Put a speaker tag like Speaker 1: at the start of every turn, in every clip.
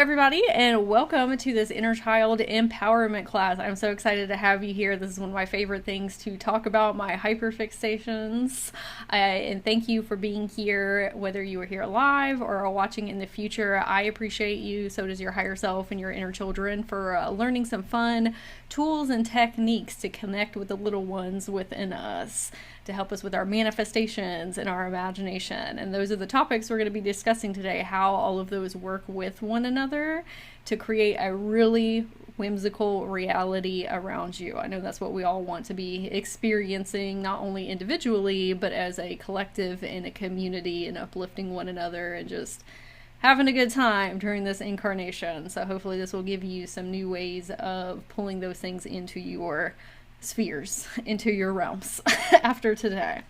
Speaker 1: everybody, and welcome to this Inner Child Empowerment class. I'm so excited to have you here. This is one of my favorite things to talk about, my hyperfixations. And thank you for being here, whether you are here live or are watching in the future. I appreciate you, so does your higher self and your inner children, for learning some fun tools and techniques to connect with the little ones within us, to help us with our manifestations and our imagination. And those are the topics we're going to be discussing today, how all of those work with one another to create a really whimsical reality around you. I know that's what we all want to be experiencing, not only individually, but as a collective and a community, and uplifting one another and just having a good time during this incarnation. So hopefully this will give you some new ways of pulling those things into your spheres, into your realms after today.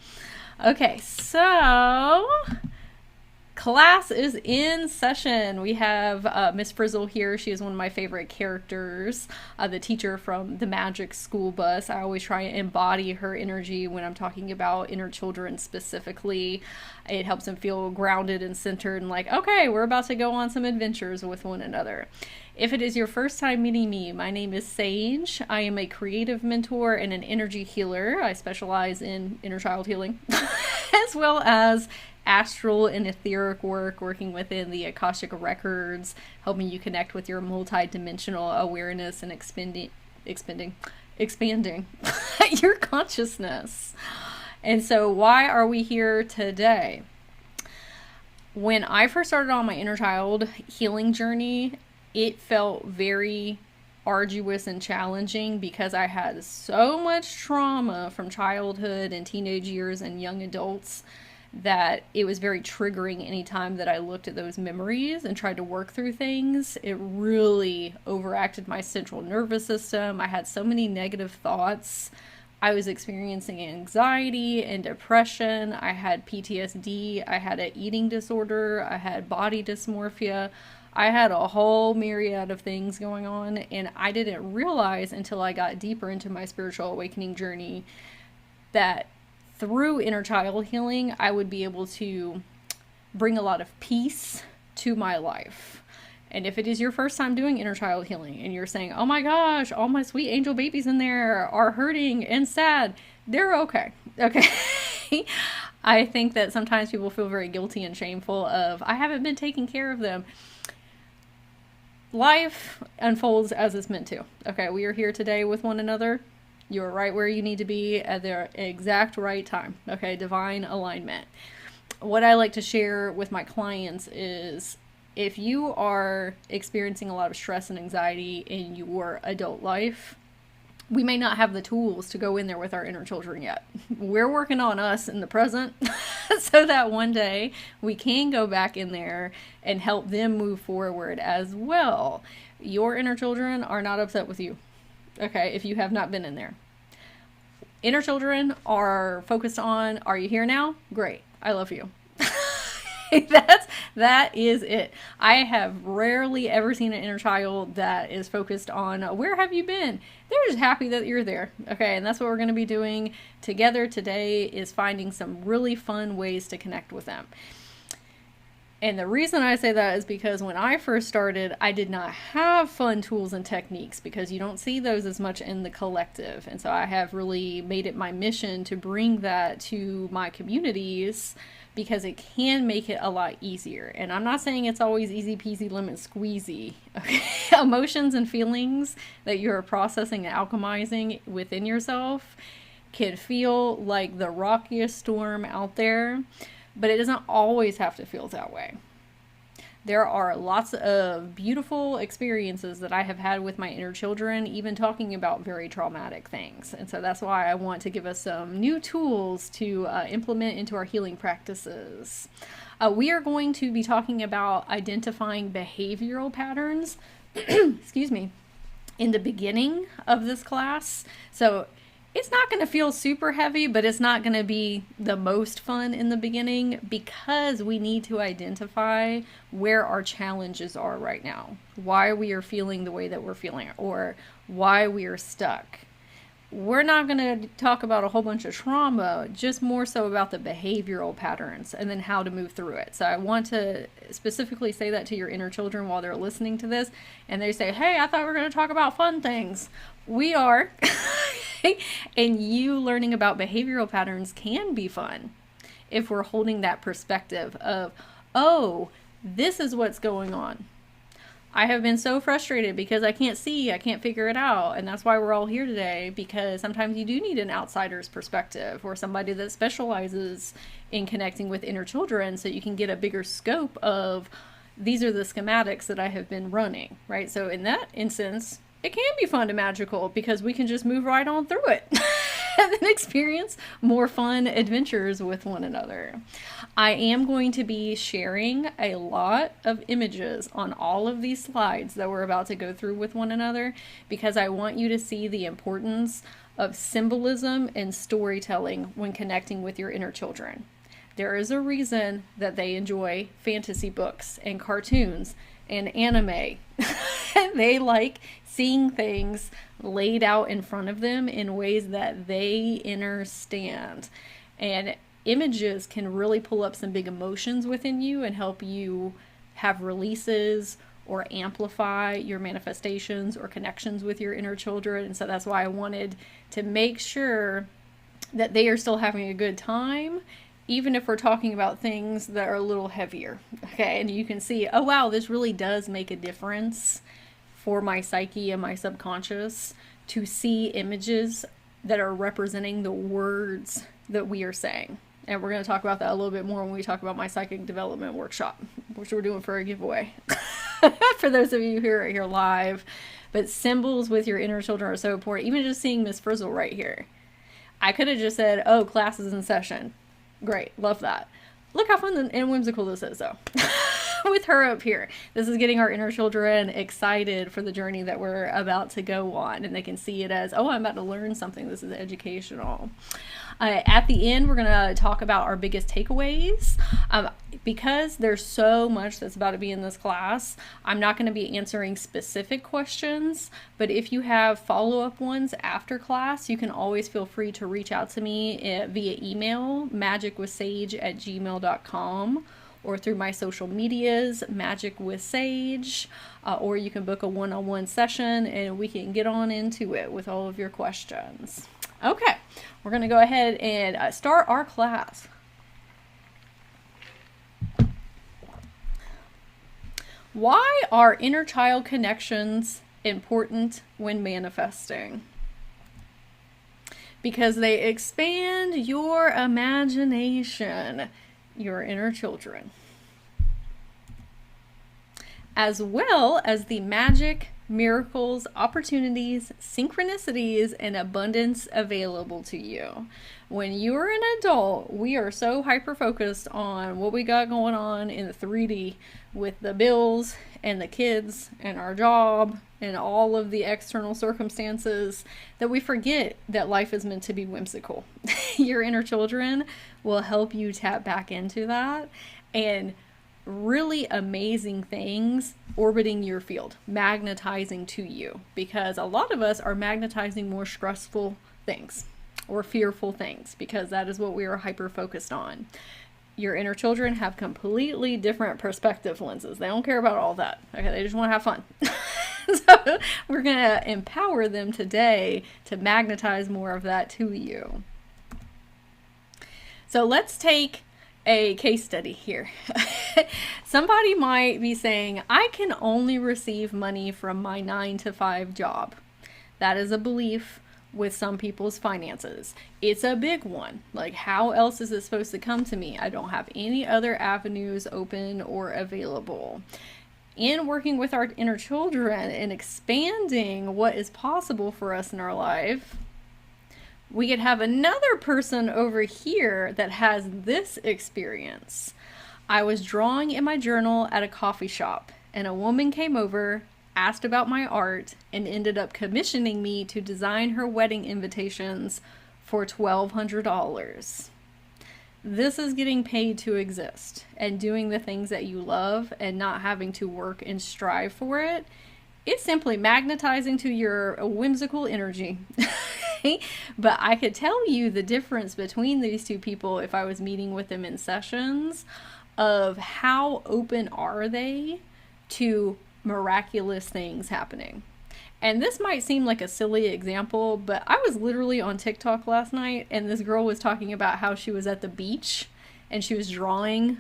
Speaker 1: Okay, so class is in session. We have Miss Frizzle here. She is one of my favorite characters, the teacher from the Magic School Bus. I always try and embody her energy when I'm talking about inner children specifically. It helps them feel grounded and centered and like, okay, we're about to go on some adventures with one another. If it is your first time meeting me, my name is Sage. I am a creative mentor and an energy healer. I specialize in inner child healing, as well as astral and etheric work, working within the Akashic records, helping you connect with your multi-dimensional awareness and expanding your consciousness. And so why are we here today? When I first started on my inner child healing journey, it felt very arduous and challenging because I had so much trauma from childhood and teenage years and young adults that it was very triggering anytime that I looked at those memories and tried to work through things. It really overacted my central nervous system. I had so many negative thoughts. I was experiencing anxiety and depression. I had PTSD. I had an eating disorder. I had body dysmorphia. I had a whole myriad of things going on, and I didn't realize until I got deeper into my spiritual awakening journey that through inner child healing, I would be able to bring a lot of peace to my life. And if it is your first time doing inner child healing and you're saying, oh my gosh, all my sweet angel babies in there are hurting and sad, they're okay. Okay. I think that sometimes people feel very guilty and shameful of, I haven't been taking care of them. Life unfolds as it's meant to. Okay, we are here today with one another. You're right where you need to be at the exact right time. Okay, divine alignment. What I like to share with my clients is, if you are experiencing a lot of stress and anxiety in your adult life, we may not have the tools to go in there with our inner children yet. We're working on us in the present so that one day we can go back in there and help them move forward as well. Your inner children are not upset with you, okay, if you have not been in there. Inner children are focused on, are you here now? Great. I love you. That is it. I have rarely ever seen an inner child that is focused on, where have you been? They're just happy that you're there. Okay, and that's what we're going to be doing together today, is finding some really fun ways to connect with them. And the reason I say that is because when I first started, I did not have fun tools and techniques, because you don't see those as much in the collective. And so I have really made it my mission to bring that to my communities, because it can make it a lot easier. And I'm not saying it's always easy peasy lemon squeezy. Okay? Emotions and feelings that you're processing and alchemizing within yourself can feel like the rockiest storm out there, but it doesn't always have to feel that way. There are lots of beautiful experiences that I have had with my inner children, even talking about very traumatic things. And so that's why I want to give us some new tools to implement into our healing practices. We are going to be talking about identifying behavioral patterns, excuse me, in the beginning of this class. So it's not going to feel super heavy, but it's not going to be the most fun in the beginning, because we need to identify where our challenges are right now, why we are feeling the way that we're feeling, or why we are stuck. we're not going to talk about a whole bunch of trauma, just more so about the behavioral patterns and then how to move through it. So I want to specifically say that to your inner children while they're listening to this, and they say, hey, I thought we were going to talk about fun things. We are. And you learning about behavioral patterns can be fun if we're holding that perspective of, oh, this is what's going on. I have been so frustrated because I can't figure it out. And that's why we're all here today, because sometimes you do need an outsider's perspective or somebody that specializes in connecting with inner children so you can get a bigger scope of these are the schematics that I have been running, right? So in that instance, it can be fun and magical because we can just move right on through it and then experience more fun adventures with one another. I am going to be sharing a lot of images on all of these slides that we're about to go through with one another, because I want you to see the importance of symbolism and storytelling when connecting with your inner children. There is a reason that they enjoy fantasy books and cartoons and anime. They like seeing things laid out in front of them in ways that they understand. And images can really pull up some big emotions within you and help you have releases or amplify your manifestations or connections with your inner children. And so that's why I wanted to make sure that they are still having a good time, even if we're talking about things that are a little heavier. Okay, and you can see, oh wow, this really does make a difference for my psyche and my subconscious to see images that are representing the words that we are saying. And we're going to talk about that a little bit more when we talk about my psychic development workshop, which we're doing for a giveaway for those of you who are here live. But symbols with your inner children are so important. Even just seeing Miss Frizzle right here, I could have just said, oh, class is in session. Great, love that. Look how fun and whimsical this is, though. With her up here, this is getting our inner children excited for the journey that we're about to go on, and they can see it as, oh, I'm about to learn something. This is educational. At the end, we're going to talk about our biggest takeaways. Because there's so much that's about to be in this class, I'm not going to be answering specific questions, but if you have follow-up ones after class, you can always feel free to reach out to me via email, magicwithsage@gmail.com, or through my social medias, Magic with Sage, or you can book a one-on-one session and we can get on into it with all of your questions. Okay, we're going to go ahead and start our class. Why are inner child connections important when manifesting? Because they expand your imagination, your inner children, as well as the magic, miracles, opportunities, synchronicities, and abundance available to you. When you're an adult, we are so hyper-focused on what we got going on in the 3D with the bills and the kids and our job and all of the external circumstances that we forget that life is meant to be whimsical. Your inner children will help you tap back into that, and really amazing things orbiting your field, magnetizing to you, because a lot of us are magnetizing more stressful things or fearful things because that is what we are hyper focused on. Your inner children have completely different perspective lenses. They don't care about all that. Okay, they just want to have fun. So we're going to empower them today to magnetize more of that to you. So let's take a case study here. Somebody might be saying, I can only receive money from my 9-to-5 job. That is a belief with some people's finances. It's a big one. Like, how else is it supposed to come to me? I don't have any other avenues open or available. In working with our inner children and expanding what is possible for us in our life, we could have another person over here that has this experience. I was drawing in my journal at a coffee shop, and a woman came over, asked about my art, and ended up commissioning me to design her wedding invitations for $1,200. This is getting paid to exist and doing the things that you love and not having to work and strive for it. It's simply magnetizing to your whimsical energy okay? But I could tell you the difference between these two people if I was meeting with them in sessions of how open are they to miraculous things happening. And this might seem like a silly example, but I was literally on TikTok last night and this girl was talking about how she was at the beach and she was drawing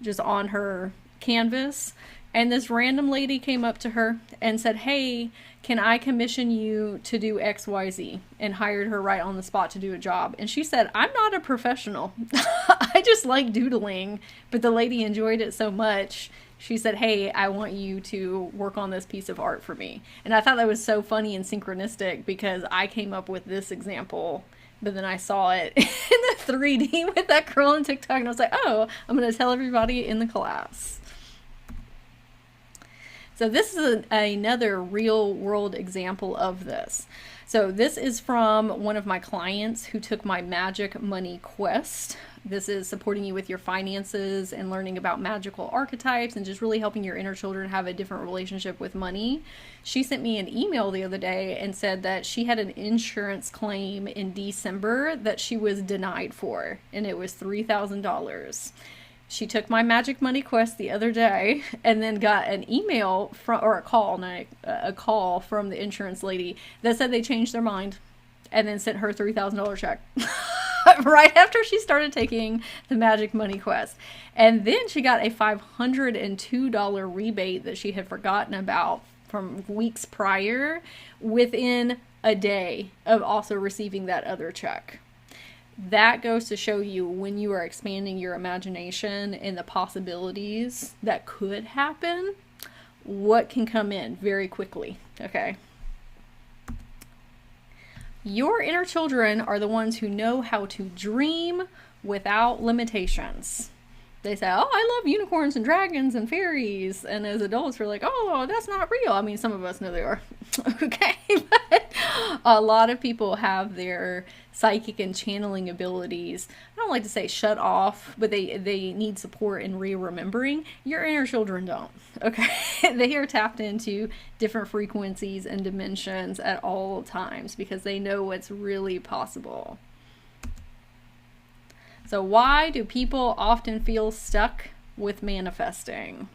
Speaker 1: just on her canvas. And this random lady came up to her and said, "Hey, can I commission you to do XYZ?" And hired her right on the spot to do a job. And she said, "I'm not a professional. I just like doodling." But the lady enjoyed it so much. She said, "Hey, I want you to work on this piece of art for me." And I thought that was so funny and synchronistic because I came up with this example, but then I saw it in the 3D with that girl on TikTok and I was like, oh, I'm going to tell everybody in the class. So this is another real world example of this. So this is from one of my clients who took my Magic Money Quest. This is supporting you with your finances and learning about magical archetypes and just really helping your inner children have a different relationship with money. She sent me an email the other day and said that she had an insurance claim in December that she was denied for, and it was $3,000. She took my Magic Money Quest the other day and then got an email from, or a call from the insurance lady that said they changed their mind and then sent her a $3,000 check right after she started taking the Magic Money Quest. And then she got a $502 rebate that she had forgotten about from weeks prior within a day of also receiving that other check. That goes to show you when you are expanding your imagination and the possibilities that could happen, what can come in very quickly, okay? Your inner children are the ones who know how to dream without limitations. They say, oh, I love unicorns and dragons and fairies. And as adults, we're like, oh, that's not real. I mean, some of us know they are. Okay. But a lot of people have their psychic and channeling abilities. I don't like to say shut off, but they need support in re-remembering. Your inner children don't. Okay. They are tapped into different frequencies and dimensions at all times because they know what's really possible. So why do people often feel stuck with manifesting?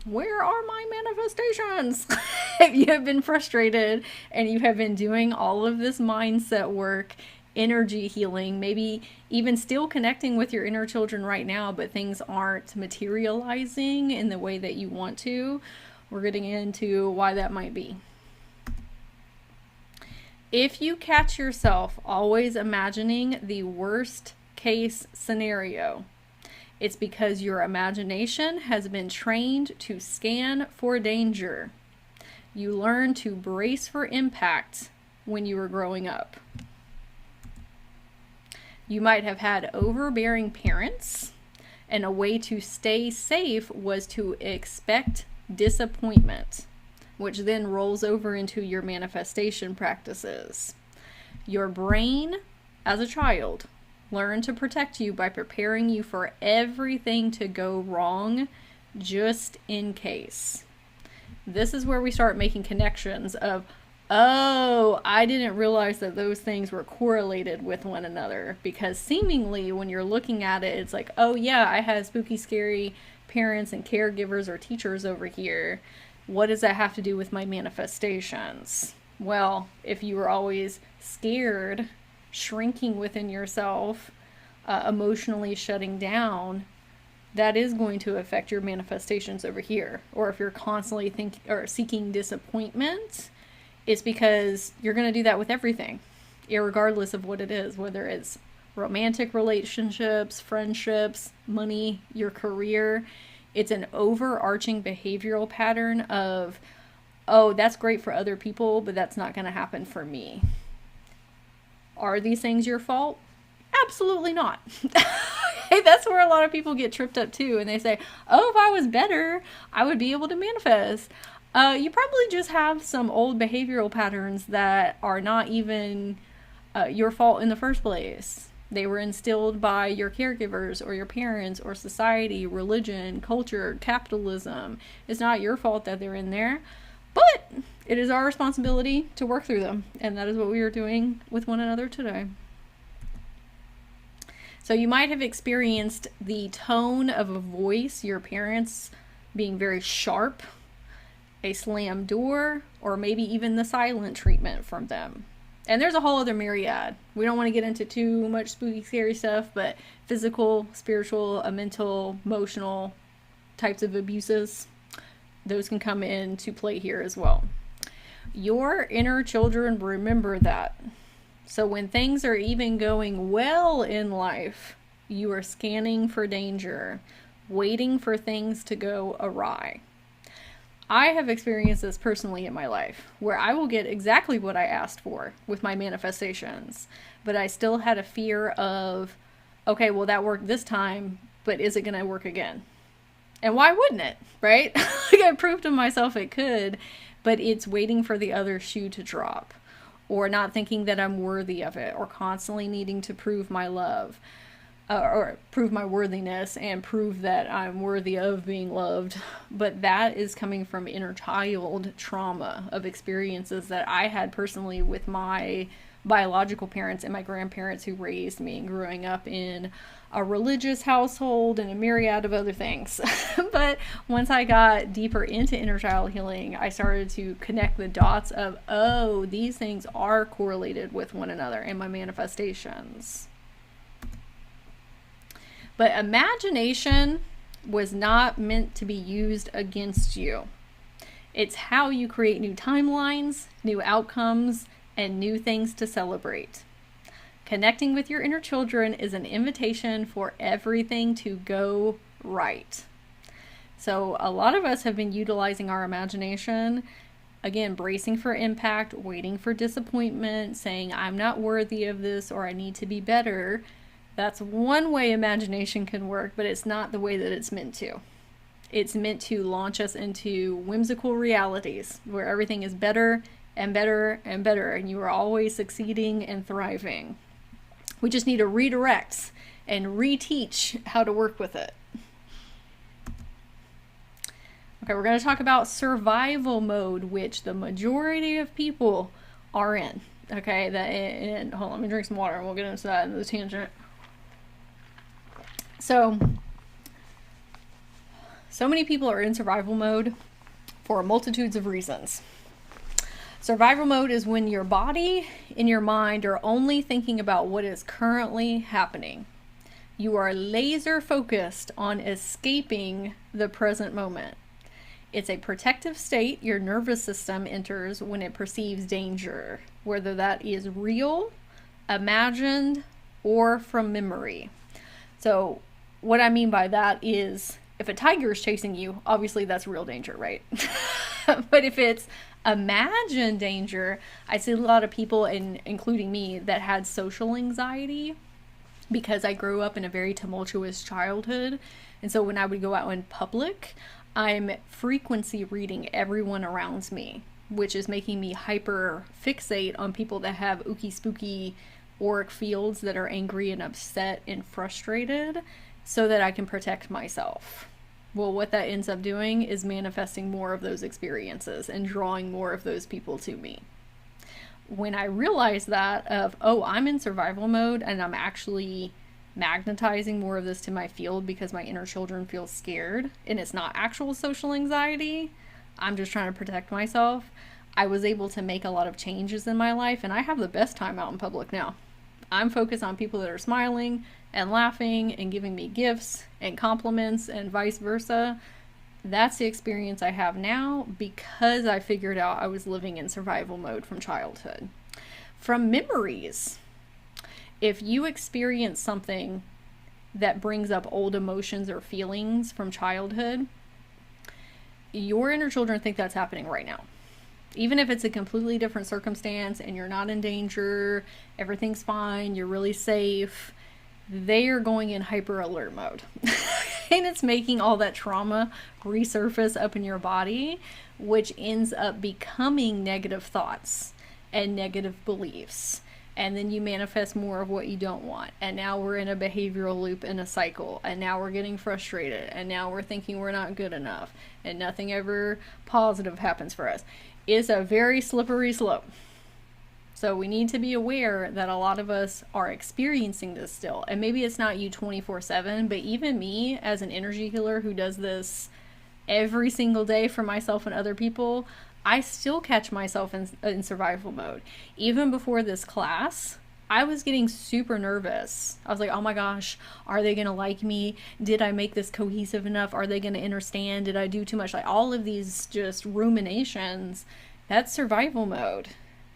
Speaker 1: Where are my manifestations? If you have been frustrated and you have been doing all of this mindset work, energy healing, maybe even still connecting with your inner children right now, but things aren't materializing in the way that you want to, we're getting into why that might be. If you catch yourself always imagining the worst case scenario, it's because your imagination has been trained to scan for danger. You learn to brace for impact when you were growing up. You might have had overbearing parents, and a way to stay safe was to expect disappointment, which then rolls over into your manifestation practices. Your brain, as a child, learned to protect you by preparing you for everything to go wrong, just in case. This is where we start making connections of, oh, I didn't realize that those things were correlated with one another, because seemingly when you're looking at it, it's like, oh yeah, I had spooky, scary parents and caregivers or teachers over here. What does that have to do with my manifestations? Well, if you were always scared, shrinking within yourself, emotionally shutting down, that is going to affect your manifestations over here. Or if you're constantly seeking disappointment, it's because you're going to do that with everything, irregardless of what it is, whether it's romantic relationships, friendships, money, your career. It's an overarching behavioral pattern of, oh, that's great for other people, but that's not going to happen for me. Are these things your fault? Absolutely not. That's where a lot of people get tripped up too. And they say, oh, if I was better, I would be able to manifest. You probably just have some old behavioral patterns that are not even your fault in the first place. They were instilled by your caregivers or your parents or society, religion, culture, capitalism. It's not your fault that they're in there. But it is our responsibility to work through them. And that is what we are doing with one another today. So you might have experienced the tone of a voice, your parents being very sharp, a slammed door, or maybe even the silent treatment from them. And there's a whole other myriad. We don't want to get into too much spooky, scary stuff, but physical, spiritual, mental, emotional types of abuses, those can come into play here as well. Your inner children remember that. So when things are even going well in life, you are scanning for danger, waiting for things to go awry. I have experienced this personally in my life, where I will get exactly what I asked for with my manifestations, but I still had a fear of, okay, well, that worked this time, but is it going to work again? And why wouldn't it, right? Like, I proved to myself it could, but it's waiting for the other shoe to drop, or not thinking that I'm worthy of it, or constantly needing to prove my love, or prove my worthiness and prove that I'm worthy of being loved. But that is coming from inner child trauma of experiences that I had personally with my biological parents and my grandparents who raised me, and growing up in a religious household and a myriad of other things. But once I got deeper into inner child healing, I started to connect the dots of, oh, these things are correlated with one another in my manifestations. But imagination was not meant to be used against you. It's how you create new timelines, new outcomes, and new things to celebrate. Connecting with your inner children is an invitation for everything to go right. So a lot of us have been utilizing our imagination, again, bracing for impact, waiting for disappointment, saying I'm not worthy of this, or I need to be better. That's one way imagination can work, but it's not the way that it's meant to. It's meant to launch us into whimsical realities where everything is better and better and better, and you are always succeeding and thriving. We just need to redirect and reteach how to work with it. Okay, we're going to talk about survival mode, which the majority of people are in. Okay, and hold on, let me drink some water and we'll get into that in the tangent. So many people are in survival mode for multitudes of reasons. Survival mode is when your body and your mind are only thinking about what is currently happening. You are laser focused on escaping the present moment. It's a protective state your nervous system enters when it perceives danger, whether that is real, imagined, or from memory. So what I mean by that is, if a tiger is chasing you, obviously that's real danger, right? But if it's imagined danger, I see a lot of people, including me, that had social anxiety because I grew up in a very tumultuous childhood. And so when I would go out in public, I'm frequency reading everyone around me, which is making me hyper fixate on people that have ooky spooky auric fields that are angry and upset and frustrated, so that I can protect myself. Well, what that ends up doing is manifesting more of those experiences and drawing more of those people to me. When I realized that I'm in survival mode and I'm actually magnetizing more of this to my field because my inner children feel scared and it's not actual social anxiety, I'm just trying to protect myself, I was able to make a lot of changes in my life, and I have the best time out in public now. I'm focused on people that are smiling and laughing and giving me gifts and compliments and vice versa. That's the experience I have now because I figured out I was living in survival mode from childhood. From memories, if you experience something that brings up old emotions or feelings from childhood, your inner children think that's happening right now. Even if it's a completely different circumstance and you're not in danger, everything's fine, you're really safe, they are going in hyper alert mode. And it's making all that trauma resurface up in your body, which ends up becoming negative thoughts and negative beliefs. And then you manifest more of what you don't want. And now we're in a behavioral loop in a cycle. And now we're getting frustrated. And now we're thinking we're not good enough. And nothing ever positive happens for us. It's a very slippery slope. So we need to be aware that a lot of us are experiencing this still. And maybe it's not you 24/7, but even me as an energy healer who does this every single day for myself and other people, I still catch myself in survival mode. Even before this class, I was getting super nervous. I was like, oh my gosh, are they going to like me? Did I make this cohesive enough? Are they going to understand? Did I do too much? Like all of these just ruminations, that's survival mode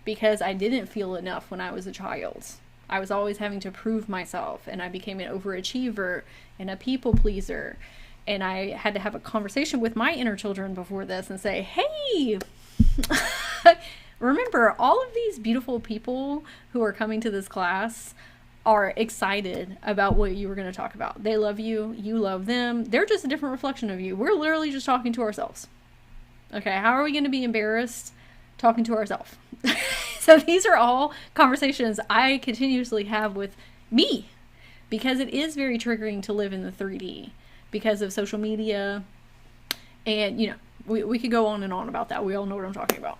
Speaker 1: because I didn't feel enough when I was a child. I was always having to prove myself, and I became an overachiever and a people pleaser. And I had to have a conversation with my inner children before this and say, hey, remember all of these beautiful people who are coming to this class are excited about what you were going to talk about. They love you. You love them. They're just a different reflection of you. We're literally just talking to ourselves. Okay, how are we going to be embarrassed talking to ourselves? So these are all conversations I continuously have with me because it is very triggering to live in the 3D. Because of social media, and you know, we could go on and on about that. We all know what I'm talking about.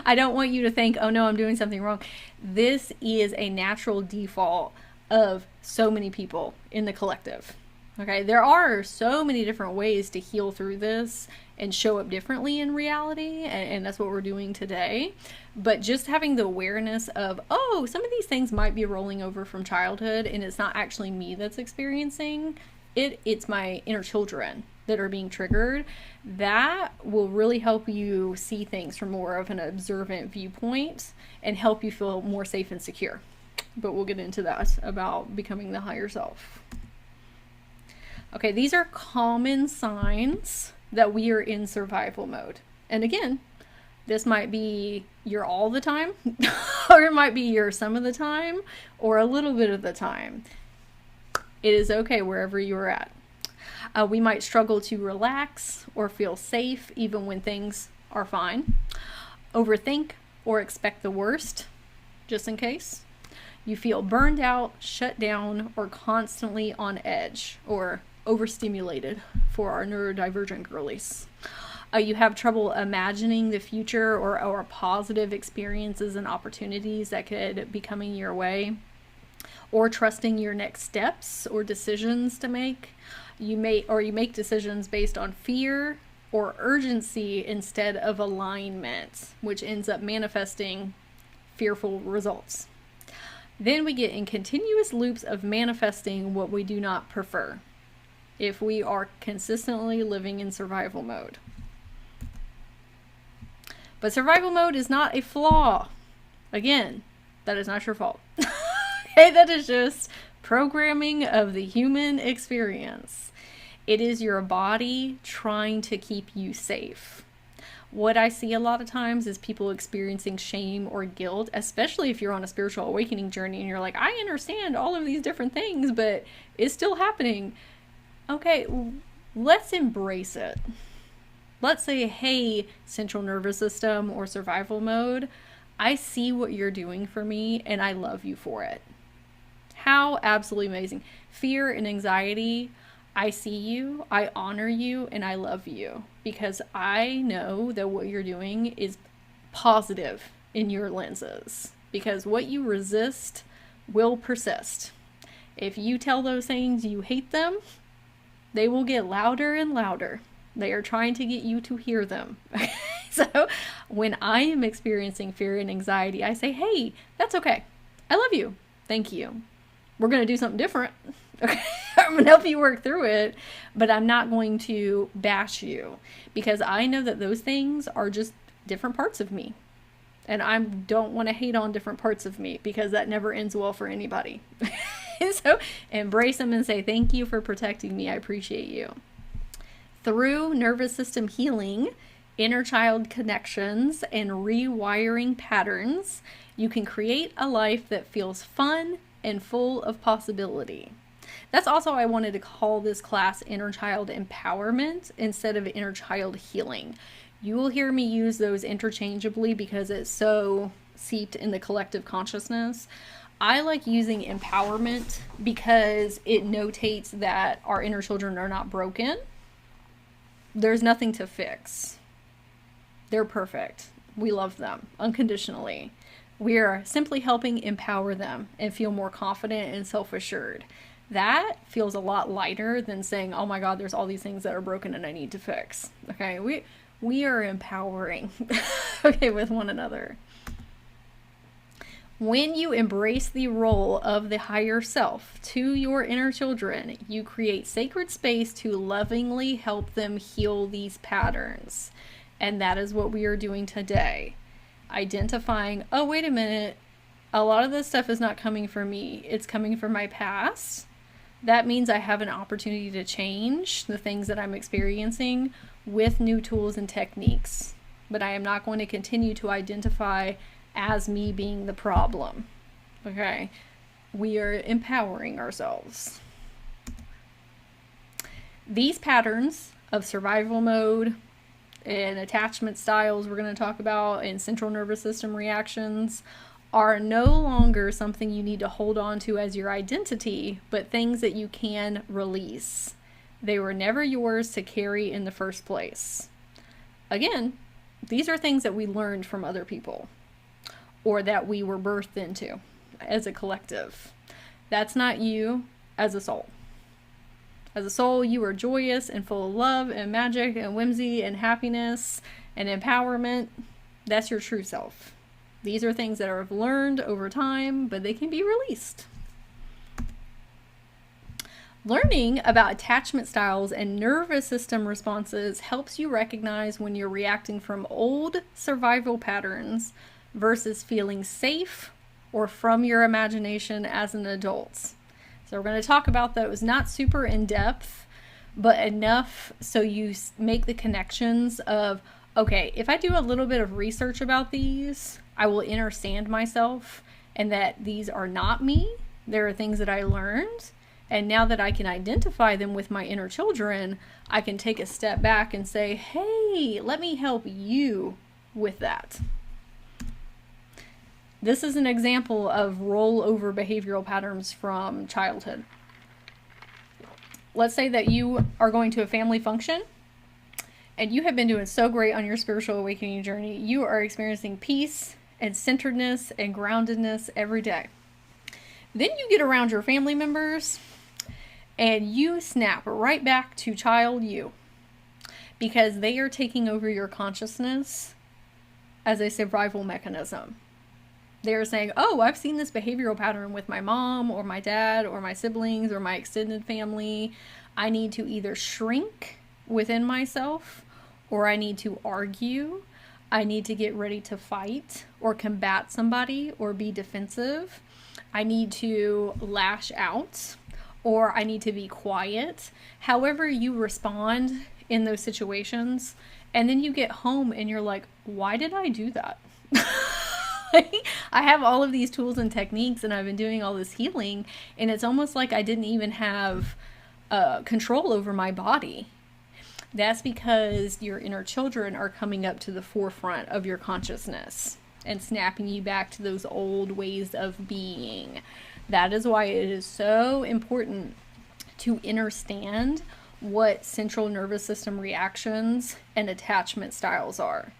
Speaker 1: I don't want you to think, oh no, I'm doing something wrong. This is a natural default of so many people in the collective. Okay, there are so many different ways to heal through this and show up differently in reality, and that's what we're doing today. But just having the awareness of, oh, some of these things might be rolling over from childhood, and it's not actually me that's experiencing it's my inner children that are being triggered. That will really help you see things from more of an observant viewpoint and help you feel more safe and secure. But we'll get into that about becoming the higher self. Okay, these are common signs that we are in survival mode. And again, this might be your all the time, or it might be your some of the time, or a little bit of the time. It is okay wherever you're at. We might struggle to relax or feel safe even when things are fine. Overthink or expect the worst, just in case. You feel burned out, shut down, or constantly on edge or overstimulated for our neurodivergent girlies. You have trouble imagining the future or positive experiences and opportunities that could be coming your way. Or trusting your next steps or decisions to make. You make decisions based on fear or urgency instead of alignment, which ends up manifesting fearful results. Then we get in continuous loops of manifesting what we do not prefer if we are consistently living in survival mode. But survival mode is not a flaw. Again, that is not your fault. Okay, that is just programming of the human experience. It is your body trying to keep you safe. What I see a lot of times is people experiencing shame or guilt, especially if you're on a spiritual awakening journey and you're like, I understand all of these different things, but it's still happening. Okay, let's embrace it. Let's say, hey, central nervous system or survival mode, I see what you're doing for me and I love you for it. How absolutely amazing. Fear and anxiety, I see you, I honor you, and I love you because I know that what you're doing is positive in your lenses because what you resist will persist. If you tell those things you hate them, they will get louder and louder. They are trying to get you to hear them. So when I am experiencing fear and anxiety, I say, hey, that's okay. I love you. Thank you. We're going to do something different. Okay. I'm going to help you work through it, but I'm not going to bash you because I know that those things are just different parts of me. And I don't want to hate on different parts of me because that never ends well for anybody. So embrace them and say, thank you for protecting me. I appreciate you. Through nervous system healing, inner child connections, and rewiring patterns, you can create a life that feels fun and full of possibility. That's also why I wanted to call this class Inner Child Empowerment instead of Inner Child Healing. You will hear me use those interchangeably because it's so seeped in the collective consciousness. I like using empowerment because it notates that our inner children are not broken. There's nothing to fix. They're perfect. We love them unconditionally. We are simply helping empower them and feel more confident and self-assured. That feels a lot lighter than saying, oh my God, there's all these things that are broken and I need to fix. Okay, we are empowering okay, with one another. When you embrace the role of the higher self to your inner children, you create sacred space to lovingly help them heal these patterns. And that is what we are doing today. Identifying, oh, wait a minute, a lot of this stuff is not coming from me. It's coming from my past. That means I have an opportunity to change the things that I'm experiencing with new tools and techniques. But I am not going to continue to identify as me being the problem. Okay? We are empowering ourselves. These patterns of survival mode and attachment styles we're going to talk about and central nervous system reactions are no longer something you need to hold on to as your identity, but things that you can release. They were never yours to carry in the first place. Again, these are things that we learned from other people or that we were birthed into as a collective. That's not you as a soul. As a soul, you are joyous and full of love and magic and whimsy and happiness and empowerment. That's your true self. These are things that are learned over time, but they can be released. Learning about attachment styles and nervous system responses helps you recognize when you're reacting from old survival patterns versus feeling safe or from your imagination as an adult. So we're going to talk about those, not super in depth, but enough so you make the connections of, okay, if I do a little bit of research about these, I will understand myself and that these are not me. There are things that I learned. And now that I can identify them with my inner children, I can take a step back and say, hey, let me help you with that. This is an example of rollover behavioral patterns from childhood. Let's say that you are going to a family function and you have been doing so great on your spiritual awakening journey. You are experiencing peace and centeredness and groundedness every day. Then you get around your family members and you snap right back to child you because they are taking over your consciousness as a survival mechanism. They're saying, oh, I've seen this behavioral pattern with my mom or my dad or my siblings or my extended family. I need to either shrink within myself or I need to argue. I need to get ready to fight or combat somebody or be defensive. I need to lash out or I need to be quiet. However you respond in those situations. And then you get home and you're like, why did I do that? I have all of these tools and techniques and I've been doing all this healing and it's almost like I didn't even have control over my body. That's because your inner children are coming up to the forefront of your consciousness and snapping you back to those old ways of being. That is why it is so important to understand what central nervous system reactions and attachment styles are.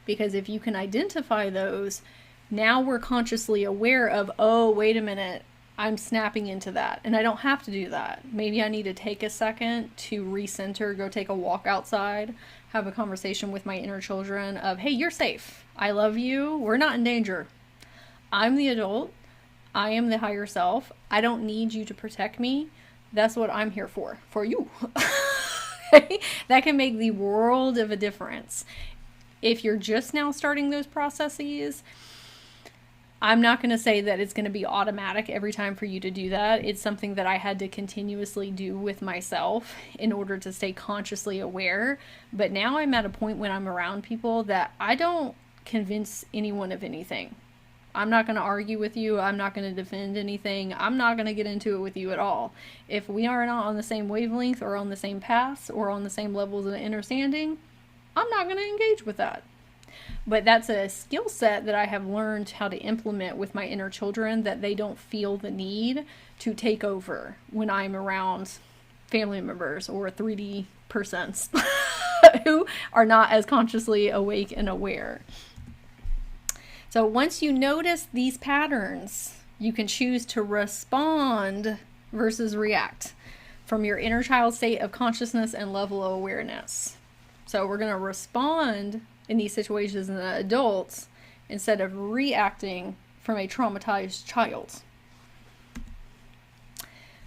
Speaker 1: Because if you can identify those, now we're consciously aware of, oh, wait a minute, I'm snapping into that. And I don't have to do that. Maybe I need to take a second to recenter, go take a walk outside, have a conversation with my inner children of, hey, you're safe. I love you. We're not in danger. I'm the adult. I am the higher self. I don't need you to protect me. That's what I'm here for you. That can make the world of a difference. If you're just now starting those processes, I'm not going to say that it's going to be automatic every time for you to do that. It's something that I had to continuously do with myself in order to stay consciously aware. But now I'm at a point when I'm around people that I don't convince anyone of anything. I'm not going to argue with you. I'm not going to defend anything. I'm not going to get into it with you at all. If we are not on the same wavelength or on the same paths or on the same levels of understanding, I'm not going to engage with that. But that's a skill set that I have learned how to implement with my inner children, that they don't feel the need to take over when I'm around family members or 3D persons who are not as consciously awake and aware. So once you notice these patterns, you can choose to respond versus react from your inner child state of consciousness and level of awareness. So we're going to respond in these situations as adults instead of reacting from a traumatized child.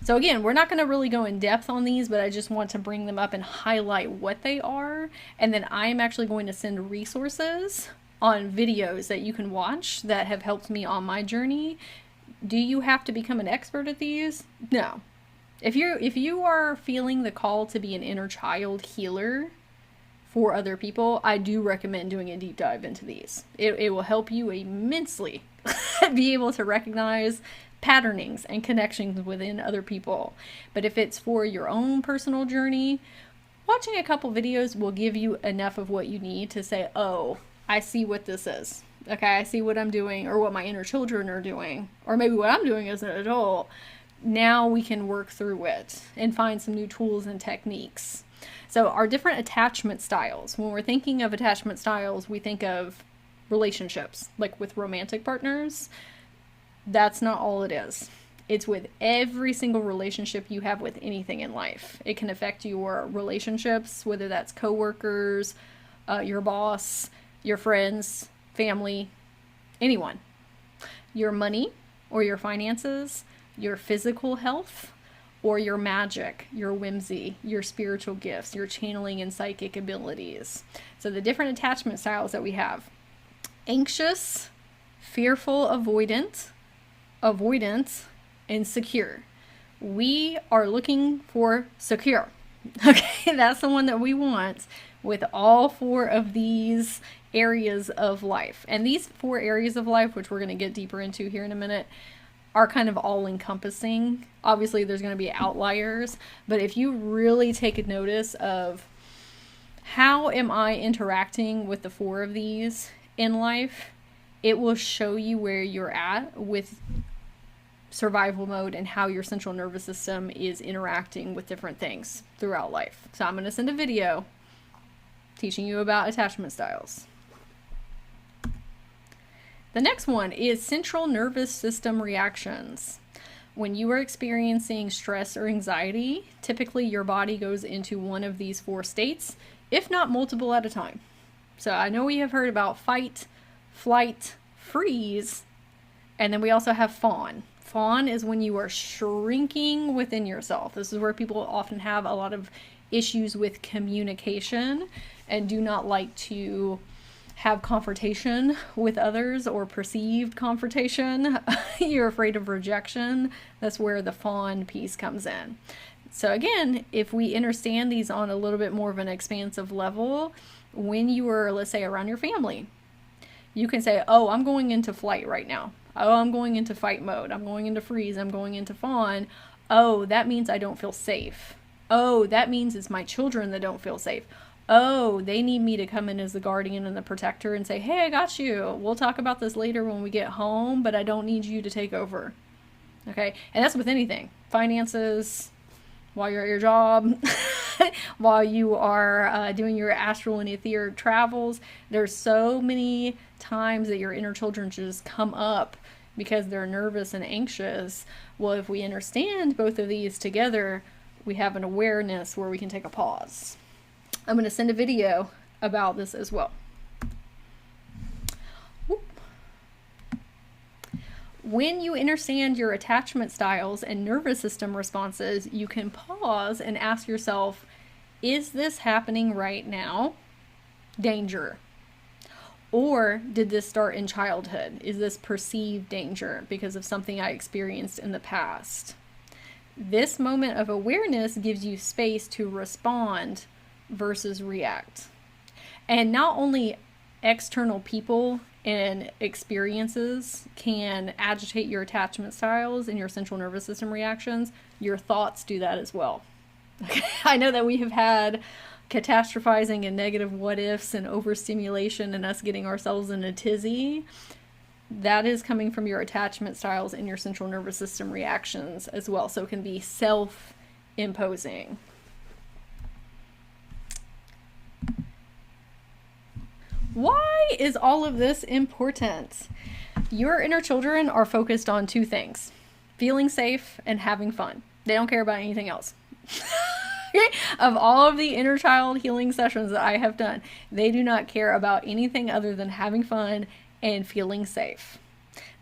Speaker 1: So again, we're not going to really go in depth on these, but I just want to bring them up and highlight what they are. And then I am actually going to send resources on videos that you can watch that have helped me on my journey. Do you have to become an expert at these? No. If you are feeling the call to be an inner child healer for other people, I do recommend doing a deep dive into these. It will help you immensely be able to recognize patternings and connections within other people. But if it's for your own personal journey, watching a couple videos will give you enough of what you need to say, oh, I see what this is. Okay, I see what I'm doing, or what my inner children are doing, or maybe what I'm doing as an adult. Now we can work through it and find some new tools and techniques. So our different attachment styles, when we're thinking of attachment styles, we think of relationships, like with romantic partners. That's not all it is. It's with every single relationship you have with anything in life. It can affect your relationships, whether that's coworkers, your boss, your friends, family, anyone. Your money or your finances, your physical health, or your magic, your whimsy, your spiritual gifts, your channeling and psychic abilities. So the different attachment styles that we have: anxious, fearful, avoidant, and secure. We are looking for secure. Okay, that's the one that we want with all four of these areas of life. And these four areas of life, which we're going to get deeper into here in a minute, are kind of all encompassing. Obviously, there's going to be outliers, but if you really take a notice of how am I interacting with the four of these in life, it will show you where you're at with survival mode and how your central nervous system is interacting with different things throughout life. So I'm going to send a video teaching you about attachment styles. The next one is central nervous system reactions. When you are experiencing stress or anxiety, typically your body goes into one of these four states, if not multiple at a time. So I know we have heard about fight, flight, freeze, and then we also have fawn. Fawn is when you are shrinking within yourself. This is where people often have a lot of issues with communication and do not like to have confrontation with others or perceived confrontation. You're afraid of rejection. That's where the fawn piece comes in. So again, if we understand these on a little bit more of an expansive level, when you are, let's say, around your family, you can say, oh, I'm going into flight right now. Oh, I'm going into fight mode. I'm going into freeze. I'm going into fawn. Oh, that means I don't feel safe. Oh, that means it's my children that don't feel safe. Oh, they need me to come in as the guardian and the protector and say, hey, I got you. We'll talk about this later when we get home, but I don't need you to take over. Okay? And that's with anything. Finances, while you're at your job, while you are doing your astral and etheric travels. There's so many times that your inner children just come up because they're nervous and anxious. Well, if we understand both of these together, we have an awareness where we can take a pause. I'm going to send a video about this as well. Whoop. When you understand your attachment styles and nervous system responses, you can pause and ask yourself, is this happening right now? Danger. Or did this start in childhood? Is this perceived danger because of something I experienced in the past? This moment of awareness gives you space to respond versus react. And not only external people and experiences can agitate your attachment styles and your central nervous system reactions, your thoughts do that as well. Okay? I know that we have had catastrophizing and negative what ifs and overstimulation and us getting ourselves in a tizzy, that is coming from your attachment styles and your central nervous system reactions as well. So it can be self-imposing. Why is all of this important? Your inner children are focused on two things: feeling safe and having fun. They don't care about anything else. Of all of the inner child healing sessions that I have done, they do not care about anything other than having fun and feeling safe.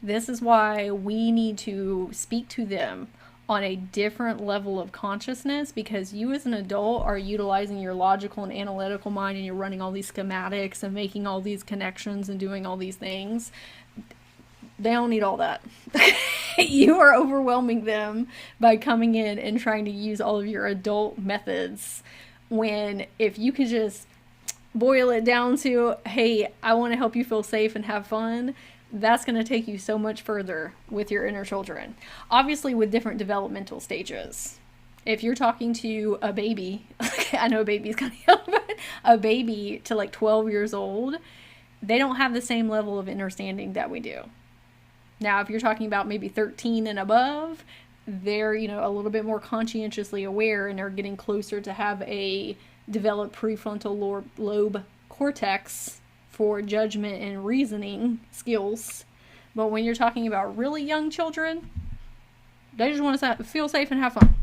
Speaker 1: This is why we need to speak to them on a different level of consciousness, because you as an adult are utilizing your logical and analytical mind, and you're running all these schematics and making all these connections and doing all these things. They don't need all that. You are overwhelming them by coming in and trying to use all of your adult methods, when if you could just boil it down to, hey, I want to help you feel safe and have fun, that's going to take you so much further with your inner children. Obviously with different developmental stages. If you're talking to a baby, I know a baby's kind of young, but a baby to like 12 years old, they don't have the same level of understanding that we do. Now, if you're talking about maybe 13 and above, they're, a little bit more conscientiously aware and are getting closer to have a developed prefrontal lobe cortex for judgment and reasoning skills. But when you're talking about really young children, they just want to feel safe and have fun.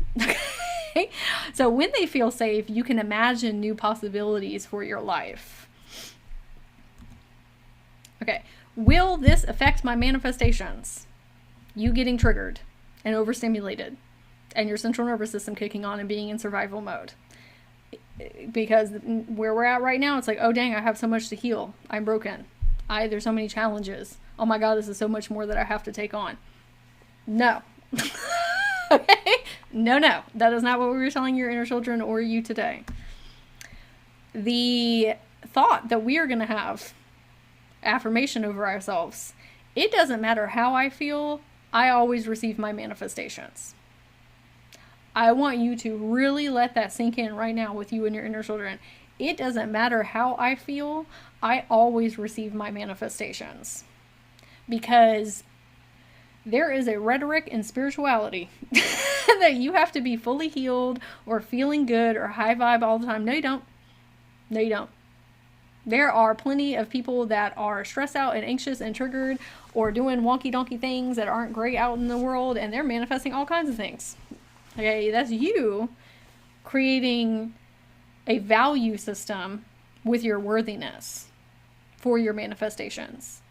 Speaker 1: So when they feel safe, you can imagine new possibilities for your life. Okay. Will this affect my manifestations? You getting triggered and overstimulated and your central nervous system kicking on and being in survival mode. Because where we're at right now, it's like, oh dang, I have so much to heal. I'm broken. There's so many challenges. Oh my God, this is so much more that I have to take on. No. Okay? No. That is not what we were telling your inner children or you today. The thought that we are going to have affirmation over ourselves: it doesn't matter how I feel, I always receive my manifestations. I want you to really let that sink in right now with you and your inner children. It doesn't matter how I feel, I always receive my manifestations. Because there is a rhetoric in spirituality that you have to be fully healed or feeling good or high vibe all the time. No, you don't. No, you don't. There are plenty of people that are stressed out and anxious and triggered or doing wonky donkey things that aren't great out in the world, and they're manifesting all kinds of things. Okay, that's you creating a value system with your worthiness for your manifestations.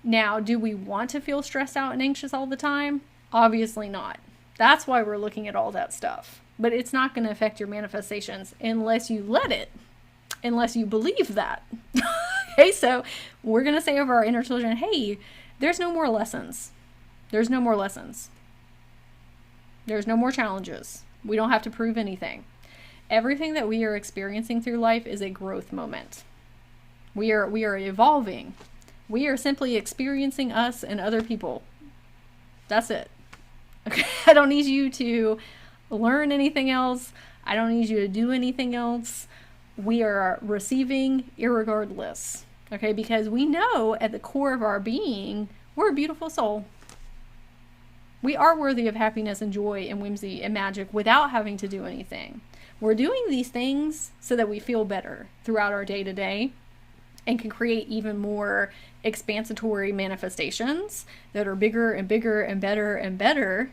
Speaker 1: Now, do we want to feel stressed out and anxious all the time? Obviously not. That's why we're looking at all that stuff. But it's not going to affect your manifestations unless you let it. Unless you believe that. Okay, so we're going to say over our inner children, hey, there's no more lessons. There's no more lessons. There's no more challenges. We don't have to prove anything. Everything that we are experiencing through life is a growth moment. We are evolving. We are simply experiencing us and other people. That's it. Okay, I don't need you to learn anything else. I don't need you to do anything else. We are receiving irregardless, okay? Because we know at the core of our being, we're a beautiful soul. We are worthy of happiness and joy and whimsy and magic without having to do anything. We're doing these things so that we feel better throughout our day-to-day and can create even more expansatory manifestations that are bigger and bigger and better and better.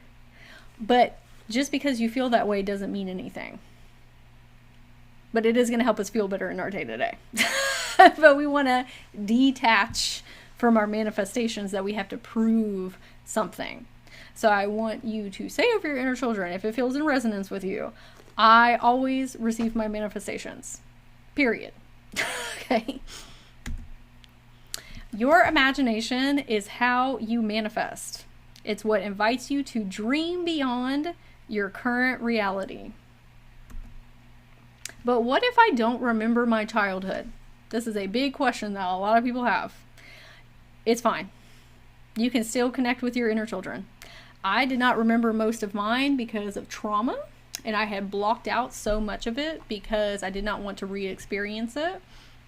Speaker 1: But just because you feel that way doesn't mean anything. But it is going to help us feel better in our day-to-day. But we want to detach from our manifestations that we have to prove something. So I want you to say over your inner children, if it feels in resonance with you, I always receive my manifestations. Period. Okay. Your imagination is how you manifest. It's what invites you to dream beyond your current reality. But what if I don't remember my childhood? This is a big question that a lot of people have. It's fine. You can still connect with your inner children. I did not remember most of mine because of trauma. and I had blocked out so much of it because I did not want to re-experience it,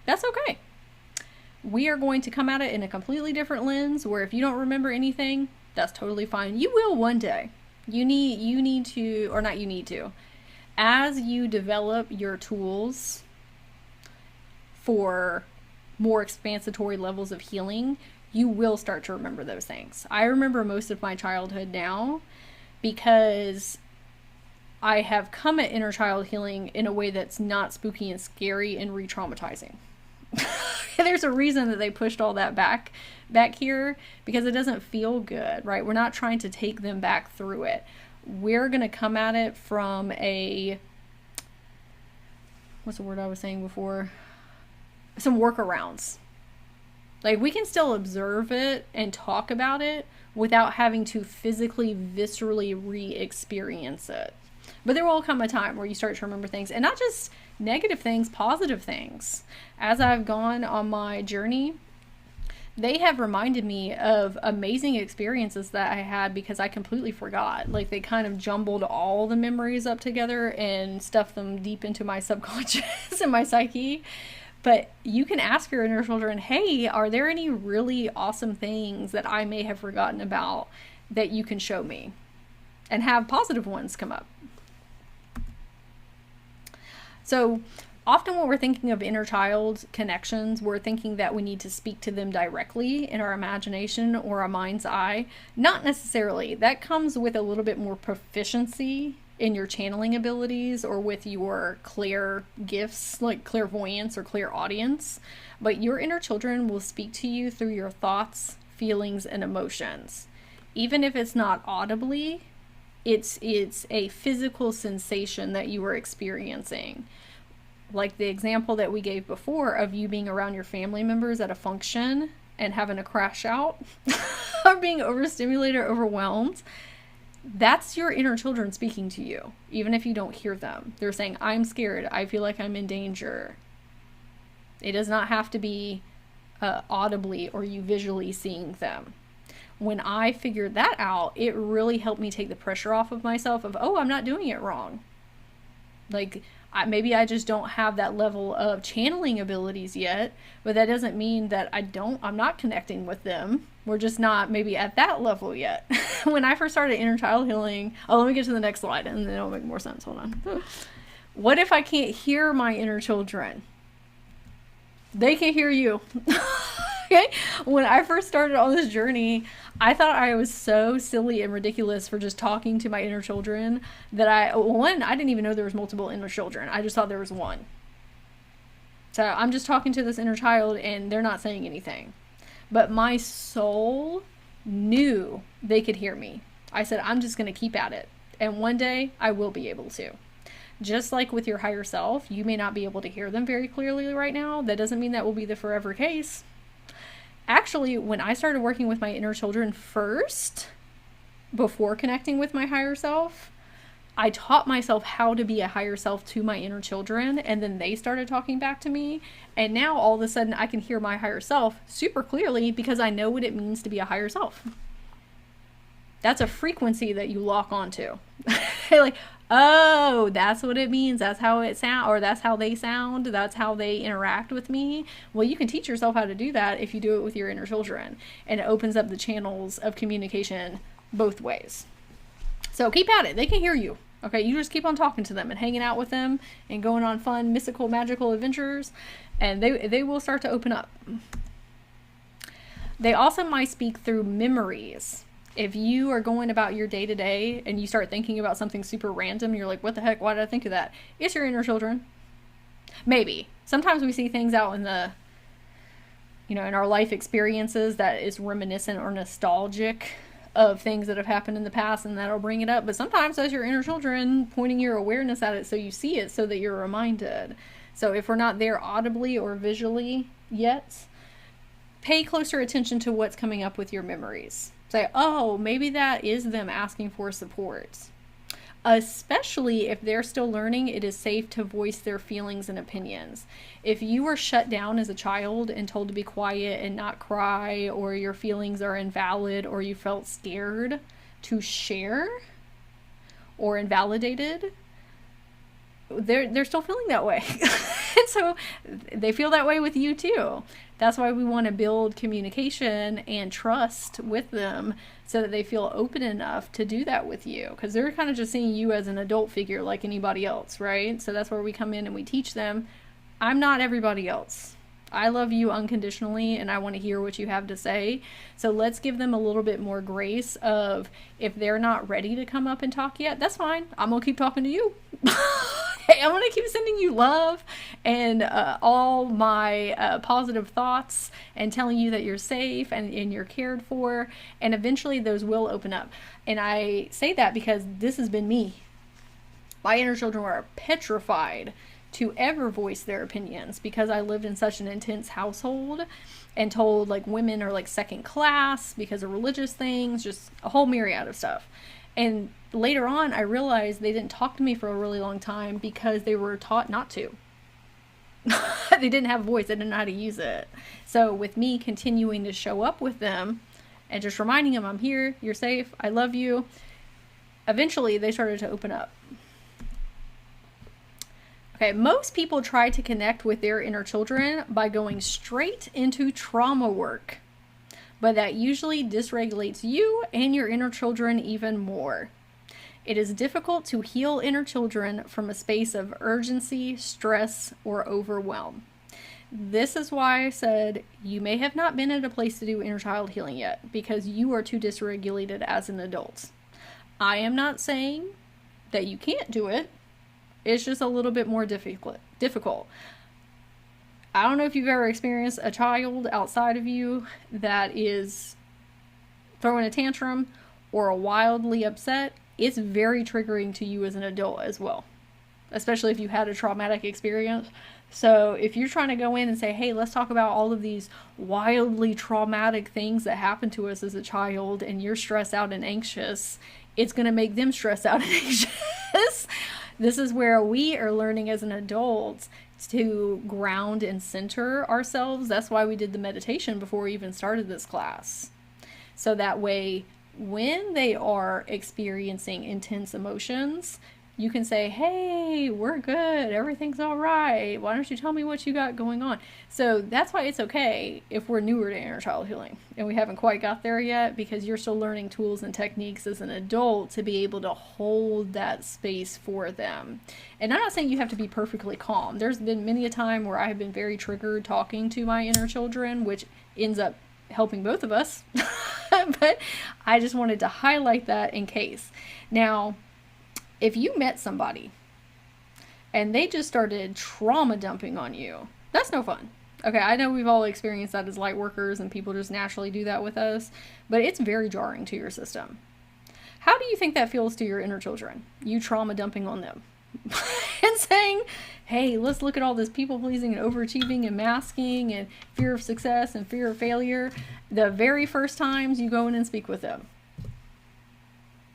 Speaker 1: that's okay. We are going to come at it in a completely different lens where if you don't remember anything, that's totally fine. You will one day. You need to, or not you need to, as you develop your tools for more expansatory levels of healing, you will start to remember those things. I remember most of my childhood now because I have come at inner child healing in a way that's not spooky and scary and re-traumatizing. There's a reason that they pushed all that back here, because it doesn't feel good, right? We're not trying to take them back through it. We're going to come at it from what's the word I was saying before? Some workarounds. Like, we can still observe it and talk about it without having to physically, viscerally re-experience it. But there will come a time where you start to remember things, and not just negative things, positive things. As I've gone on my journey, they have reminded me of amazing experiences that I had because I completely forgot. Like, they kind of jumbled all the memories up together and stuffed them deep into my subconscious and my psyche. But you can ask your inner children, hey, are there any really awesome things that I may have forgotten about that you can show me? And have positive ones come up. So often when we're thinking of inner child connections, we're thinking that we need to speak to them directly in our imagination or our mind's eye. Not necessarily. That comes with a little bit more proficiency in your channeling abilities or with your clear gifts like clairvoyance or clairaudience. But your inner children will speak to you through your thoughts, feelings, and emotions. Even if it's not audibly, it's a physical sensation that you are experiencing. Like the example that we gave before of you being around your family members at a function and having a crash out or being overstimulated or overwhelmed. That's your inner children speaking to you, even if you don't hear them. They're saying, I'm scared. I feel like I'm in danger. It does not have to be audibly or you visually seeing them. When I figured that out, it really helped me take the pressure off of myself of, oh, I'm not doing it wrong. Like, maybe I just don't have that level of channeling abilities yet, but that doesn't mean that I'm not connecting with them. We're just not maybe at that level yet. When I first started inner child healing, let me get to the next slide and then it'll make more sense. Hold on. What if I can't hear my inner children? They can hear you. Okay? When I first started on this journey, I thought I was so silly and ridiculous for just talking to my inner children that I didn't even know there was multiple inner children. I just thought there was one. So I'm just talking to this inner child and they're not saying anything. But my soul knew they could hear me. I said, I'm just going to keep at it. And one day I will be able to. Just like with your higher self, you may not be able to hear them very clearly right now. That doesn't mean that will be the forever case. Actually, when I started working with my inner children first, before connecting with my higher self, I taught myself how to be a higher self to my inner children, and then they started talking back to me. And now all of a sudden I can hear my higher self super clearly because I know what it means to be a higher self. That's a frequency that you lock onto. Like, oh, that's what it means. That's how it sounds, or that's how they sound. That's how they interact with me. Well, you can teach yourself how to do that if you do it with your inner children. And it opens up the channels of communication both ways. So keep at it. They can hear you. Okay, you just keep on talking to them and hanging out with them and going on fun, mystical, magical adventures, and they will start to open up. They also might speak through memories. If you are going about your day-to-day and you start thinking about something super random, you're like, what the heck, why did I think of that? It's your inner children. Maybe. Sometimes we see things out in in our life experiences that is reminiscent or nostalgic of things that have happened in the past, and that'll bring it up. But sometimes that's your inner children pointing your awareness at it so you see it, so that you're reminded. So if we're not there audibly or visually yet, pay closer attention to what's coming up with your memories. Say, oh, maybe that is them asking for support. Especially if they're still learning, it is safe to voice their feelings and opinions. If you were shut down as a child and told to be quiet and not cry, or your feelings are invalid, or you felt scared to share or invalidated, they're still feeling that way. And so they feel that way with you too. That's why we want to build communication and trust with them so that they feel open enough to do that with you, because they're kind of just seeing you as an adult figure like anybody else, right? So that's where we come in and we teach them, I'm not everybody else. I love you unconditionally and I want to hear what you have to say. So let's give them a little bit more grace of, if they're not ready to come up and talk yet, that's fine. I'm going to keep talking to you. I'm going to keep sending you love and all my positive thoughts and telling you that you're safe and you're cared for. And eventually those will open up. And I say that because this has been me. My inner children were petrified to ever voice their opinions because I lived in such an intense household and told like women are like second class because of religious things, just a whole myriad of stuff. And later on, I realized they didn't talk to me for a really long time because they were taught not to. They didn't have a voice. They didn't know how to use it. So with me continuing to show up with them and just reminding them, I'm here, you're safe, I love you, eventually they started to open up. Okay, most people try to connect with their inner children by going straight into trauma work, but that usually dysregulates you and your inner children even more. It is difficult to heal inner children from a space of urgency, stress, or overwhelm. This is why I said you may have not been at a place to do inner child healing yet, because you are too dysregulated as an adult. I am not saying that you can't do it. It's just a little bit more difficult. I don't know if you've ever experienced a child outside of you that is throwing a tantrum or wildly upset. It's very triggering to you as an adult as well, especially if you had a traumatic experience. So if you're trying to go in and say, hey, let's talk about all of these wildly traumatic things that happened to us as a child, and you're stressed out and anxious, it's going to make them stressed out and anxious. This is where we are learning as an adult to ground and center ourselves. That's why we did the meditation before we even started this class. So that way, when they are experiencing intense emotions, you can say, hey, we're good, everything's all right, why don't you tell me what you got going on? So that's why it's okay if we're newer to inner child healing and we haven't quite got there yet, because you're still learning tools and techniques as an adult to be able to hold that space for them. And I'm not saying you have to be perfectly calm. There's been many a time where I have been very triggered talking to my inner children, which ends up helping both of us. But I just wanted to highlight that in case. Now, if you met somebody and they just started trauma dumping on you, that's no fun. Okay, I know we've all experienced that as light workers and people just naturally do that with us, but it's very jarring to your system. How do you think that feels to your inner children? You trauma dumping on them and saying, hey, let's look at all this people pleasing and overachieving and masking and fear of success and fear of failure the very first times you go in and speak with them.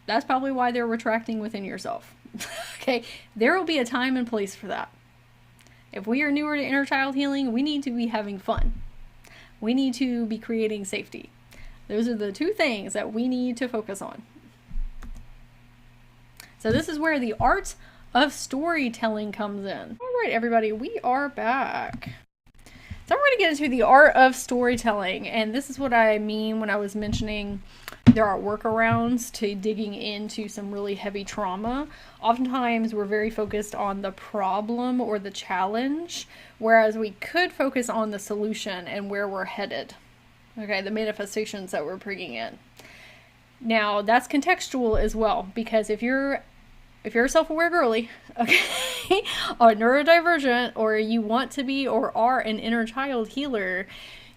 Speaker 1: That's probably why they're retracting within yourself. Okay, there will be a time and place for that. If we are newer to inner child healing, we need to be having fun. We need to be creating safety. Those are the two things that we need to focus on. So this is where the art of storytelling comes in. All right, everybody, we are back. So we're going to get into the art of storytelling, and this is what I mean when I was mentioning there are workarounds to digging into some really heavy trauma. Oftentimes we're very focused on the problem or the challenge, whereas we could focus on the solution and where we're headed. Okay, the manifestations that we're bringing in. Now, that's contextual as well, because if you're a self-aware girly, okay, or neurodivergent, or you want to be or are an inner child healer,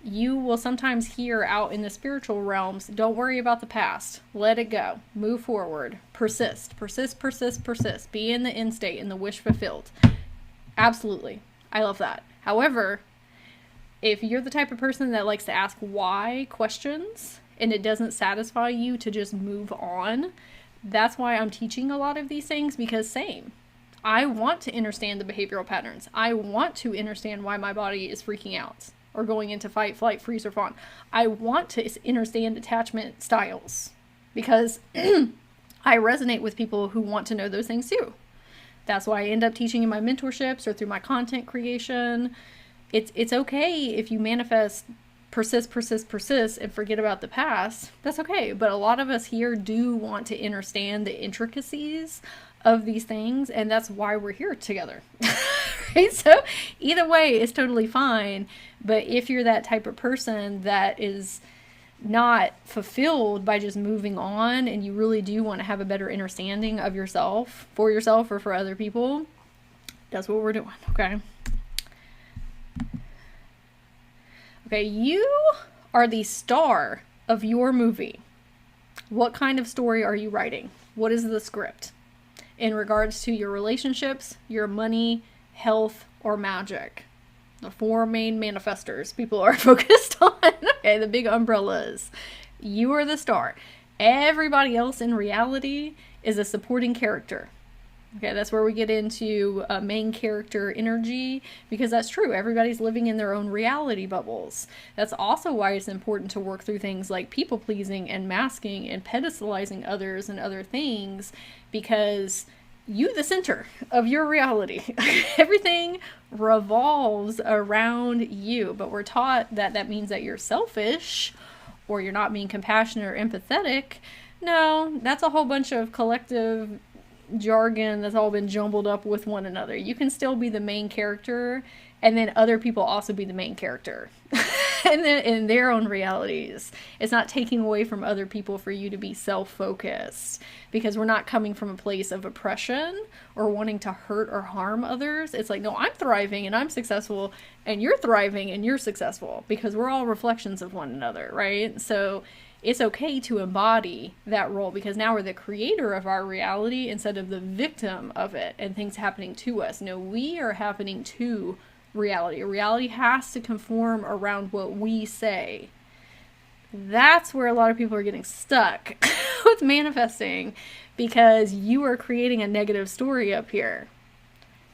Speaker 1: you will sometimes hear out in the spiritual realms, don't worry about the past, let it go, move forward, persist, be in the end state, in the wish fulfilled. Absolutely, I love that. However, if you're the type of person that likes to ask why questions, and it doesn't satisfy you to just move on, that's why I'm teaching a lot of these things, because same. I want to understand the behavioral patterns. I want to understand why my body is freaking out or going into fight, flight, freeze, or fawn. I want to understand attachment styles because I resonate with people who want to know those things too. That's why I end up teaching in my mentorships or through my content creation. It's okay if you manifest, persist, and forget about the past. That's okay. But a lot of us here do want to understand the intricacies of these things, and that's why we're here together. Right? So either way is totally fine. But if you're that type of person that is not fulfilled by just moving on, and you really do want to have a better understanding of yourself or for other people, that's what we're doing. Okay, you are the star of your movie. What kind of story are you writing? What is the script in regards to your relationships, your money, health, or magic? The 4 main manifestors people are focused on. Okay, the big umbrellas. You are the star. Everybody else in reality is a supporting character. Okay, that's where we get into main character energy, because that's true. Everybody's living in their own reality bubbles. That's also why it's important to work through things like people pleasing and masking and pedestalizing others and other things, because you the center of your reality. Everything revolves around you, but we're taught that that means that you're selfish or you're not being compassionate or empathetic. No, that's a whole bunch of collective jargon that's all been jumbled up with one another. You can still be the main character, and then other people also be the main character and then in their own realities. It's not taking away from other people for you to be self-focused, because we're not coming from a place of oppression or wanting to hurt or harm others. It's like, no, I'm thriving and I'm successful, and you're thriving and you're successful, because we're all reflections of one another, right? So it's okay to embody that role, because now we're the creator of our reality instead of the victim of it and things happening to us. No, we are happening to reality. Reality has to conform around what we say. That's where a lot of people are getting stuck with manifesting, because you are creating a negative story up here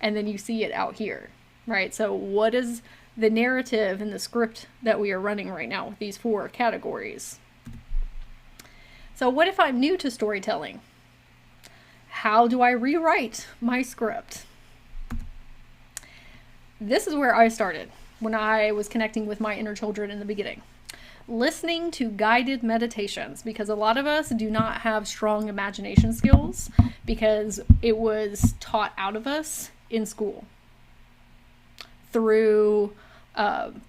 Speaker 1: and then you see it out here, right? So what is the narrative and the script that we are running right now with these 4 categories? So what if I'm new to storytelling? How do I rewrite my script? This is where I started when I was connecting with my inner children in the beginning. Listening to guided meditations, because a lot of us do not have strong imagination skills because it was taught out of us in school through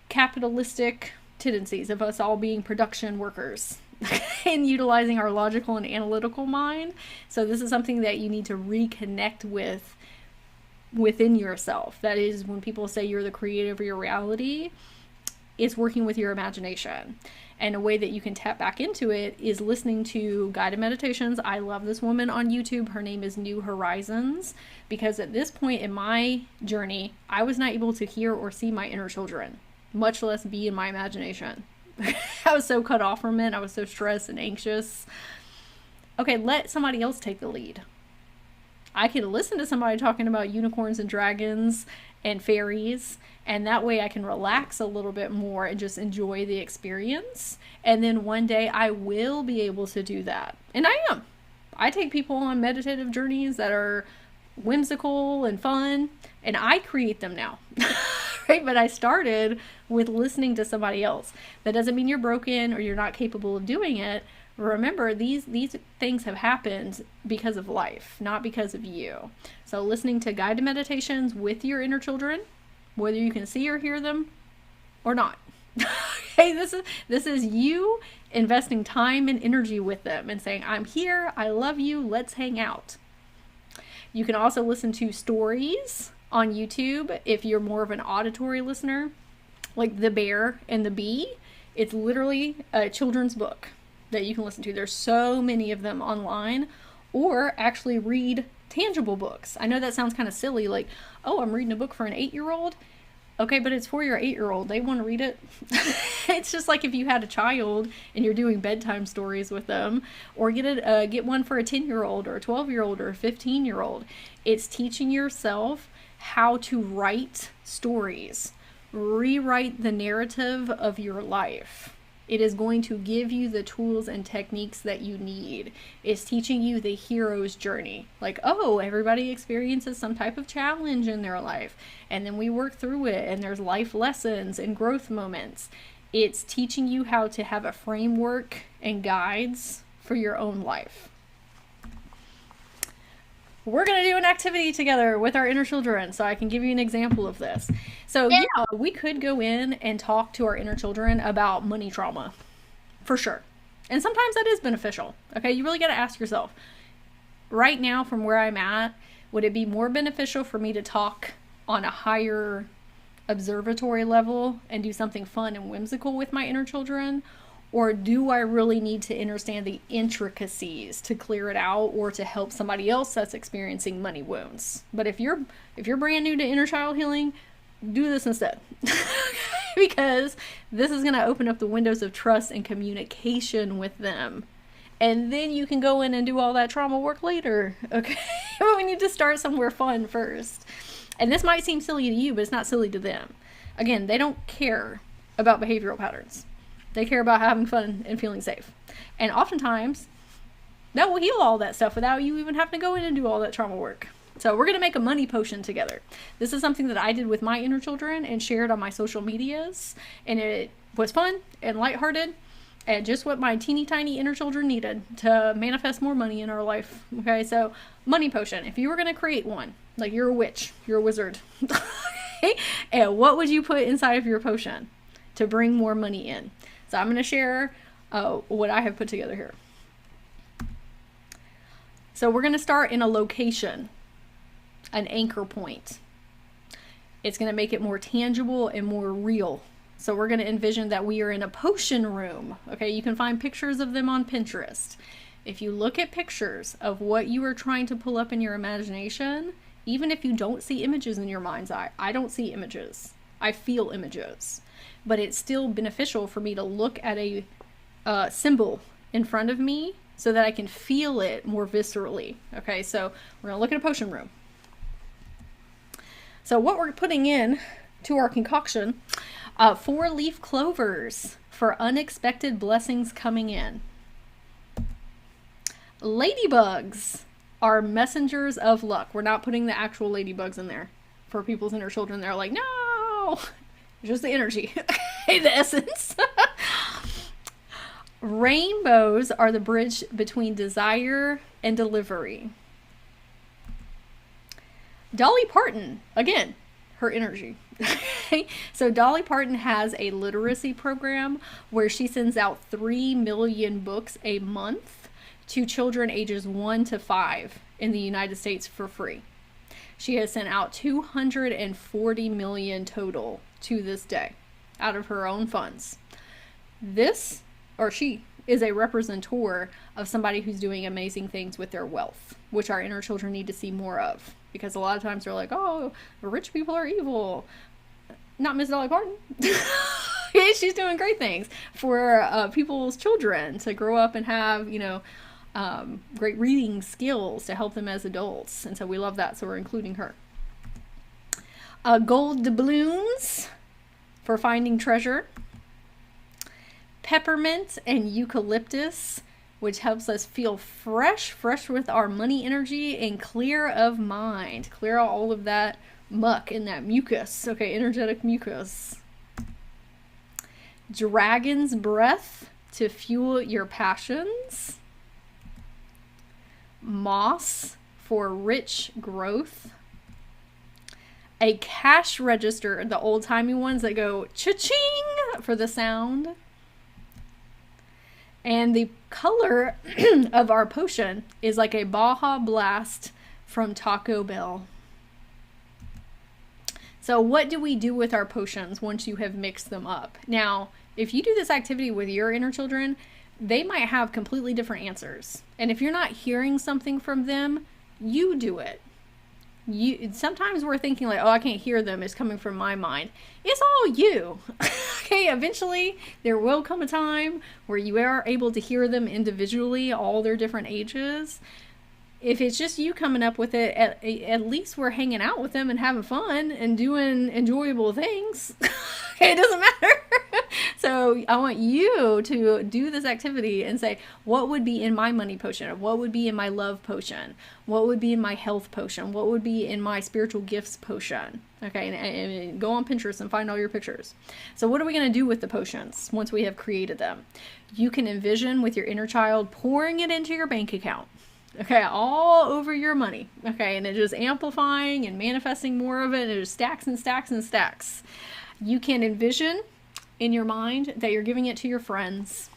Speaker 1: capitalistic tendencies of us all being production workers and utilizing our logical and analytical mind. So this is something that you need to reconnect with within yourself. That is, when people say you're the creator of your reality, it's working with your imagination. And a way that you can tap back into it is listening to guided meditations. I love this woman on YouTube. Her name is New Horizons, because at this point in my journey, I was not able to hear or see my inner children, much less be in my imagination. I was so cut off from it. I was so stressed and anxious. Okay, let somebody else take the lead. I can listen to somebody talking about unicorns and dragons and fairies, and that way I can relax a little bit more and just enjoy the experience. And then one day I will be able to do that. And I am. I take people on meditative journeys that are whimsical and fun, and I create them now. Right? But I started with listening to somebody else. That doesn't mean you're broken or you're not capable of doing it. Remember, these things have happened because of life, not because of you. So listening to guided meditations with your inner children, whether you can see or hear them or not. Okay, this is you investing time and energy with them and saying, I'm here, I love you, let's hang out. You can also listen to stories on YouTube if you're more of an auditory listener, like The Bear and the Bee. It's literally a children's book that you can listen to. There's so many of them online. Or actually read tangible books. I know that sounds kind of silly, like, oh, I'm reading a book for an 8-year-old. Okay, but it's for your 8-year-old. They want to read it. It's just like if you had a child and you're doing bedtime stories with them, or get one for a 10-year-old or a 12-year-old or a 15-year-old. It's teaching yourself how to write stories. Rewrite the narrative of your life. It is going to give you the tools and techniques that you need. It's teaching you the hero's journey. Like, oh, everybody experiences some type of challenge in their life, and then we work through it, and there's life lessons and growth moments. It's teaching you how to have a framework and guides for your own life. We're going to do an activity together with our inner children, so I can give you an example of this. So yeah, we could go in and talk to our inner children about money trauma, for sure. And sometimes that is beneficial. Okay, you really got to ask yourself, right now from where I'm at, would it be more beneficial for me to talk on a higher observatory level and do something fun and whimsical with my inner children? Or do I really need to understand the intricacies to clear it out or to help somebody else that's experiencing money wounds? But if you're brand new to inner child healing, do this instead. Because this is going to open up the windows of trust and communication with them. And then you can go in and do all that trauma work later. Okay? But we need to start somewhere fun first. And this might seem silly to you, but it's not silly to them. Again, they don't care about behavioral patterns. They care about having fun and feeling safe. And oftentimes, that will heal all that stuff without you even having to go in and do all that trauma work. So we're going to make a money potion together. This is something that I did with my inner children and shared on my social medias. And it was fun and lighthearted and just what my teeny tiny inner children needed to manifest more money in our life. Okay, so money potion. If you were going to create one, like you're a witch, you're a wizard. And what would you put inside of your potion to bring more money in? So I'm going to share what I have put together here. So we're going to start in a location, an anchor point. It's going to make it more tangible and more real. So we're going to envision that we are in a potion room. Okay, you can find pictures of them on Pinterest. If you look at pictures of what you are trying to pull up in your imagination, even if you don't see images in your mind's eye, I don't see images. I feel images. But it's still beneficial for me to look at a symbol in front of me so that I can feel it more viscerally. Okay, so we're going to look at a potion room. So what we're putting in to our concoction, 4-leaf clovers for unexpected blessings coming in. Ladybugs are messengers of luck. We're not putting the actual ladybugs in there. For people's inner children, they're like, no! Just the energy, the essence. Rainbows are the bridge between desire and delivery. Dolly Parton, again, her energy. So Dolly Parton has a literacy program where she sends out 3 million books a month to children ages 1 to 5 in the United States for free. She has sent out 240 million total to this day out of her own funds. She is a representator of somebody who's doing amazing things with their wealth, which our inner children need to see more of. Because a lot of times they're like, oh, rich people are evil. Not Miss Dolly Parton. She's doing great things for people's children to grow up and have, great reading skills to help them as adults. And so we love that, so we're including her. Gold doubloons for finding treasure. Peppermint and eucalyptus, which helps us feel fresh with our money energy and clear of mind. Clear out all of that muck and that mucus. Okay, energetic mucus. Dragon's breath to fuel your passions. Moss for rich growth. A cash register, the old-timey ones that go cha-ching for the sound. And the color of our potion is like a Baja Blast from Taco Bell. So what do we do with our potions once you have mixed them up? Now, if you do this activity with your inner children, they might have completely different answers. And if you're not hearing something from them, you do it. Sometimes we're thinking like, oh, I can't hear them. It's coming from my mind. It's all you. Okay, eventually there will come a time where you are able to hear them individually, all their different ages. If it's just you coming up with it, at least we're hanging out with them and having fun and doing enjoyable things. Okay, it doesn't matter. So So I want you to do this activity and say, what would be in my money potion? What would be in my love potion? What would be in my health potion? What would be in my spiritual gifts potion? Okay, and go on Pinterest and find all your pictures. So what are we going to do with the potions once we have created them? You can envision with your inner child pouring it into your bank account. Okay, all over your money. Okay, and it just amplifying and manifesting more of it. And it just stacks and stacks and stacks. You can envision in your mind that you're giving it to your friends,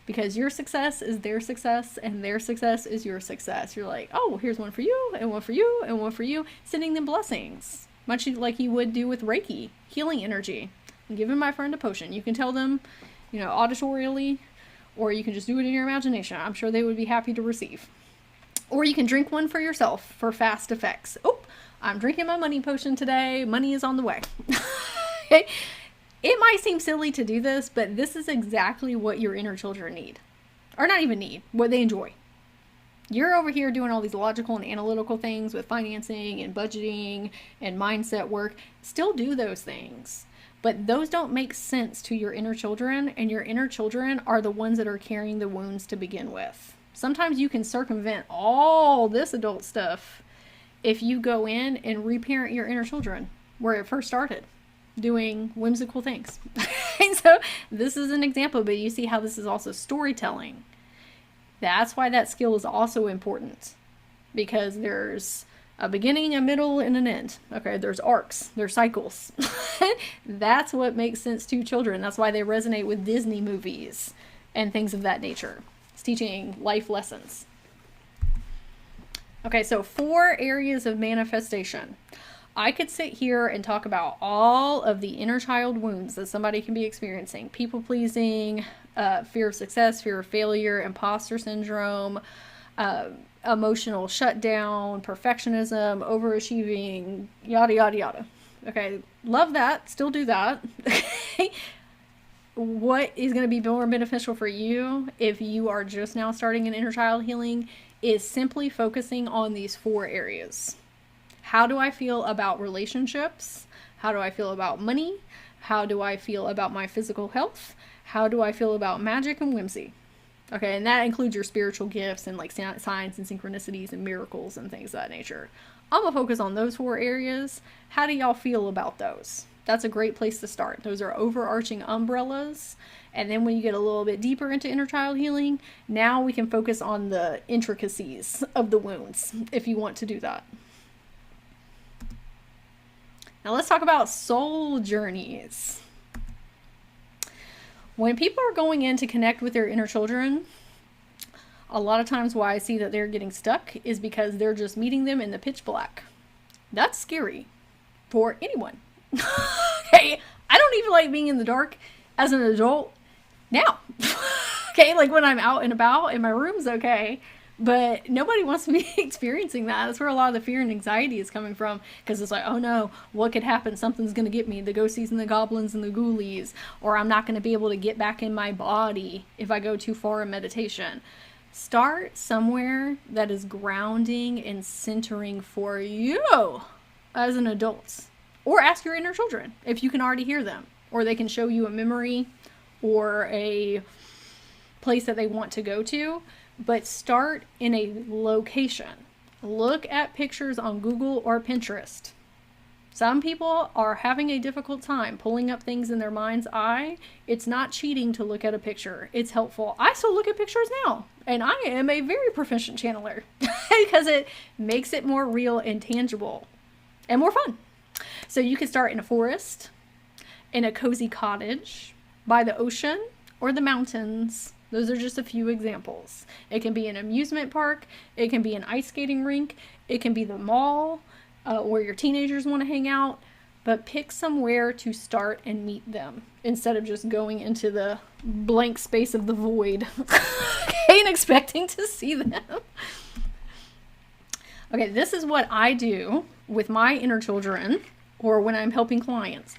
Speaker 1: because your success is their success and their success is your success. You're like, oh, here's one for you and one for you and one for you, sending them blessings, much like you would do with Reiki, healing energy. I'm giving my friend a potion. You can tell them, auditorially, or you can just do it in your imagination. I'm sure they would be happy to receive. Or you can drink one for yourself for fast effects. Oh, I'm drinking my money potion today. Money is on the way. Okay. It might seem silly to do this, but this is exactly what your inner children need. Or not even need, what they enjoy. You're over here doing all these logical and analytical things with financing and budgeting and mindset work. Still do those things. But those don't make sense to your inner children, and your inner children are the ones that are carrying the wounds to begin with. Sometimes you can circumvent all this adult stuff if you go in and reparent your inner children where it first started, doing whimsical things. And so this is an example, but you see how this is also storytelling. That's why that skill is also important, because there's a beginning, a middle, and an end. Okay, there's arcs, there's cycles. That's what makes sense to children. That's why they resonate with Disney movies and things of that nature. It's teaching life lessons. Okay, so 4 areas of manifestation. I could sit here and talk about all of the inner child wounds that somebody can be experiencing. People pleasing, fear of success, fear of failure, imposter syndrome, emotional shutdown, perfectionism, overachieving, yada, yada, yada. Okay, love that. Still do that. What is going to be more beneficial for you if you are just now starting an inner child healing is simply focusing on these 4 areas. How do I feel about relationships? How do I feel about money? How do I feel about my physical health? How do I feel about magic and whimsy? Okay, and that includes your spiritual gifts and like signs and synchronicities and miracles and things of that nature. I'm going to focus on those 4 areas. How do y'all feel about those? That's a great place to start. Those are overarching umbrellas. And then when you get a little bit deeper into inner child healing, now we can focus on the intricacies of the wounds if you want to do that. Now let's talk about soul journeys. When people are going in to connect with their inner children, a lot of times why I see that they're getting stuck is because they're just meeting them in the pitch black. That's scary for anyone. Okay, I don't even like being in the dark as an adult now. Okay, like when I'm out and about and my room's okay, but nobody wants to be experiencing that. That's where a lot of the fear and anxiety is coming from, because it's like, oh no, what could happen? Something's going to get me, the ghosties and the goblins and the ghoulies, or I'm not going to be able to get back in my body if I go too far in meditation. Start somewhere that is grounding and centering for you as an adult. Or ask your inner children if you can already hear them, or they can show you a memory or a place that they want to go to. But start in a location. Look at pictures on Google or Pinterest. Some people are having a difficult time pulling up things in their mind's eye. It's not cheating to look at a picture. It's helpful. I still look at pictures now, and I am a very proficient channeler because it makes it more real and tangible and more fun. So you can start in a forest, in a cozy cottage, by the ocean, or the mountains. Those are just a few examples. It can be an amusement park. It can be an ice skating rink. It can be the mall where your teenagers want to hang out. But pick somewhere to start and meet them instead of just going into the blank space of the void and expecting to see them. Okay, this is what I do with my inner children or when I'm helping clients.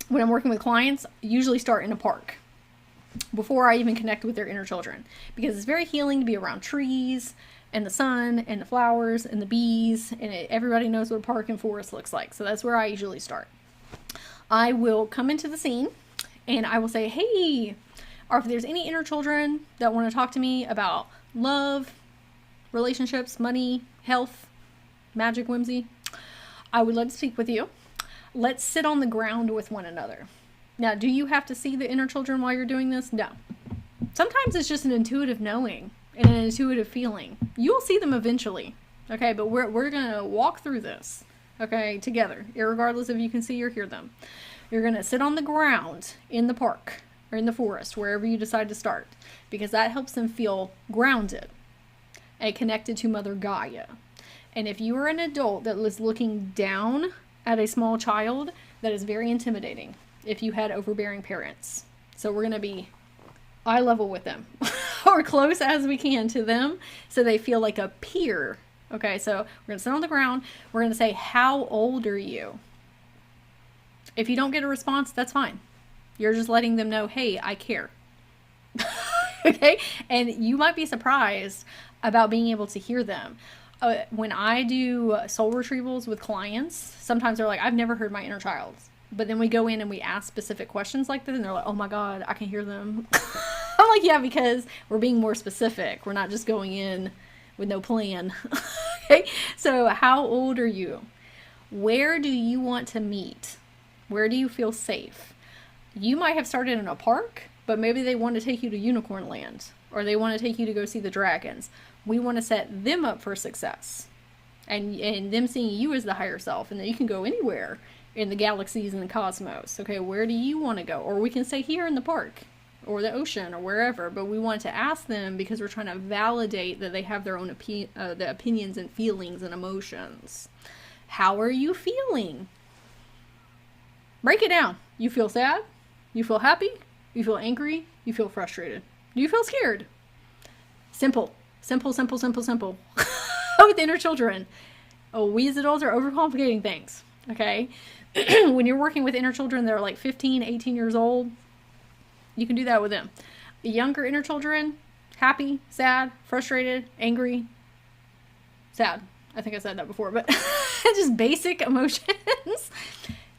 Speaker 1: When I'm working with clients, usually start in a park before I even connect with their inner children, because it's very healing to be around trees and the sun and the flowers and the bees, and everybody knows what a park and forest looks like. So that's where I usually start. I will come into the scene and I will say, hey, or if there's any inner children that want to talk to me about love, relationships, money, health, magic, whimsy, I would love to speak with you. Let's sit on the ground with one another. Now, do you have to see the inner children while you're doing this? No. Sometimes it's just an intuitive knowing and an intuitive feeling. You'll see them eventually, okay? But we're going to walk through this, okay, together, irregardless if you can see or hear them. You're going to sit on the ground in the park or in the forest, wherever you decide to start, because that helps them feel grounded and connected to Mother Gaia. And if you are an adult that was looking down at a small child, that is very intimidating if you had overbearing parents. So we're going to be eye level with them or close as we can to them so they feel like a peer. Okay, so we're going to sit on the ground. We're going to say, how old are you? If you don't get a response, that's fine. You're just letting them know, hey, I care. Okay, and you might be surprised about being able to hear them. When I do soul retrievals with clients, sometimes they're like, I've never heard my inner child. But then we go in and we ask specific questions like this, and they're like, oh my God, I can hear them. I'm like, yeah, because we're being more specific. We're not just going in with no plan. Okay, so how old are you? Where do you want to meet? Where do you feel safe? You might have started in a park, but maybe they want to take you to Unicorn Land, or they want to take you to go see the dragons. We want to set them up for success, and them seeing you as the higher self, and that you can go anywhere in the galaxies and the cosmos. Okay, where do you want to go? Or we can stay here in the park or the ocean or wherever, but we want to ask them because we're trying to validate that they have their own the opinions and feelings and emotions. How are you feeling? Break it down. You feel sad? You feel happy? You feel angry? You feel frustrated? Do you feel scared? Simple. Simple, simple, simple, simple. With inner children. Oh, we as adults are overcomplicating things. Okay? When you're working with inner children that are like 15, 18 years old, you can do that with them. The younger inner children, happy, sad, frustrated, angry, sad. I think I said that before, but just basic emotions.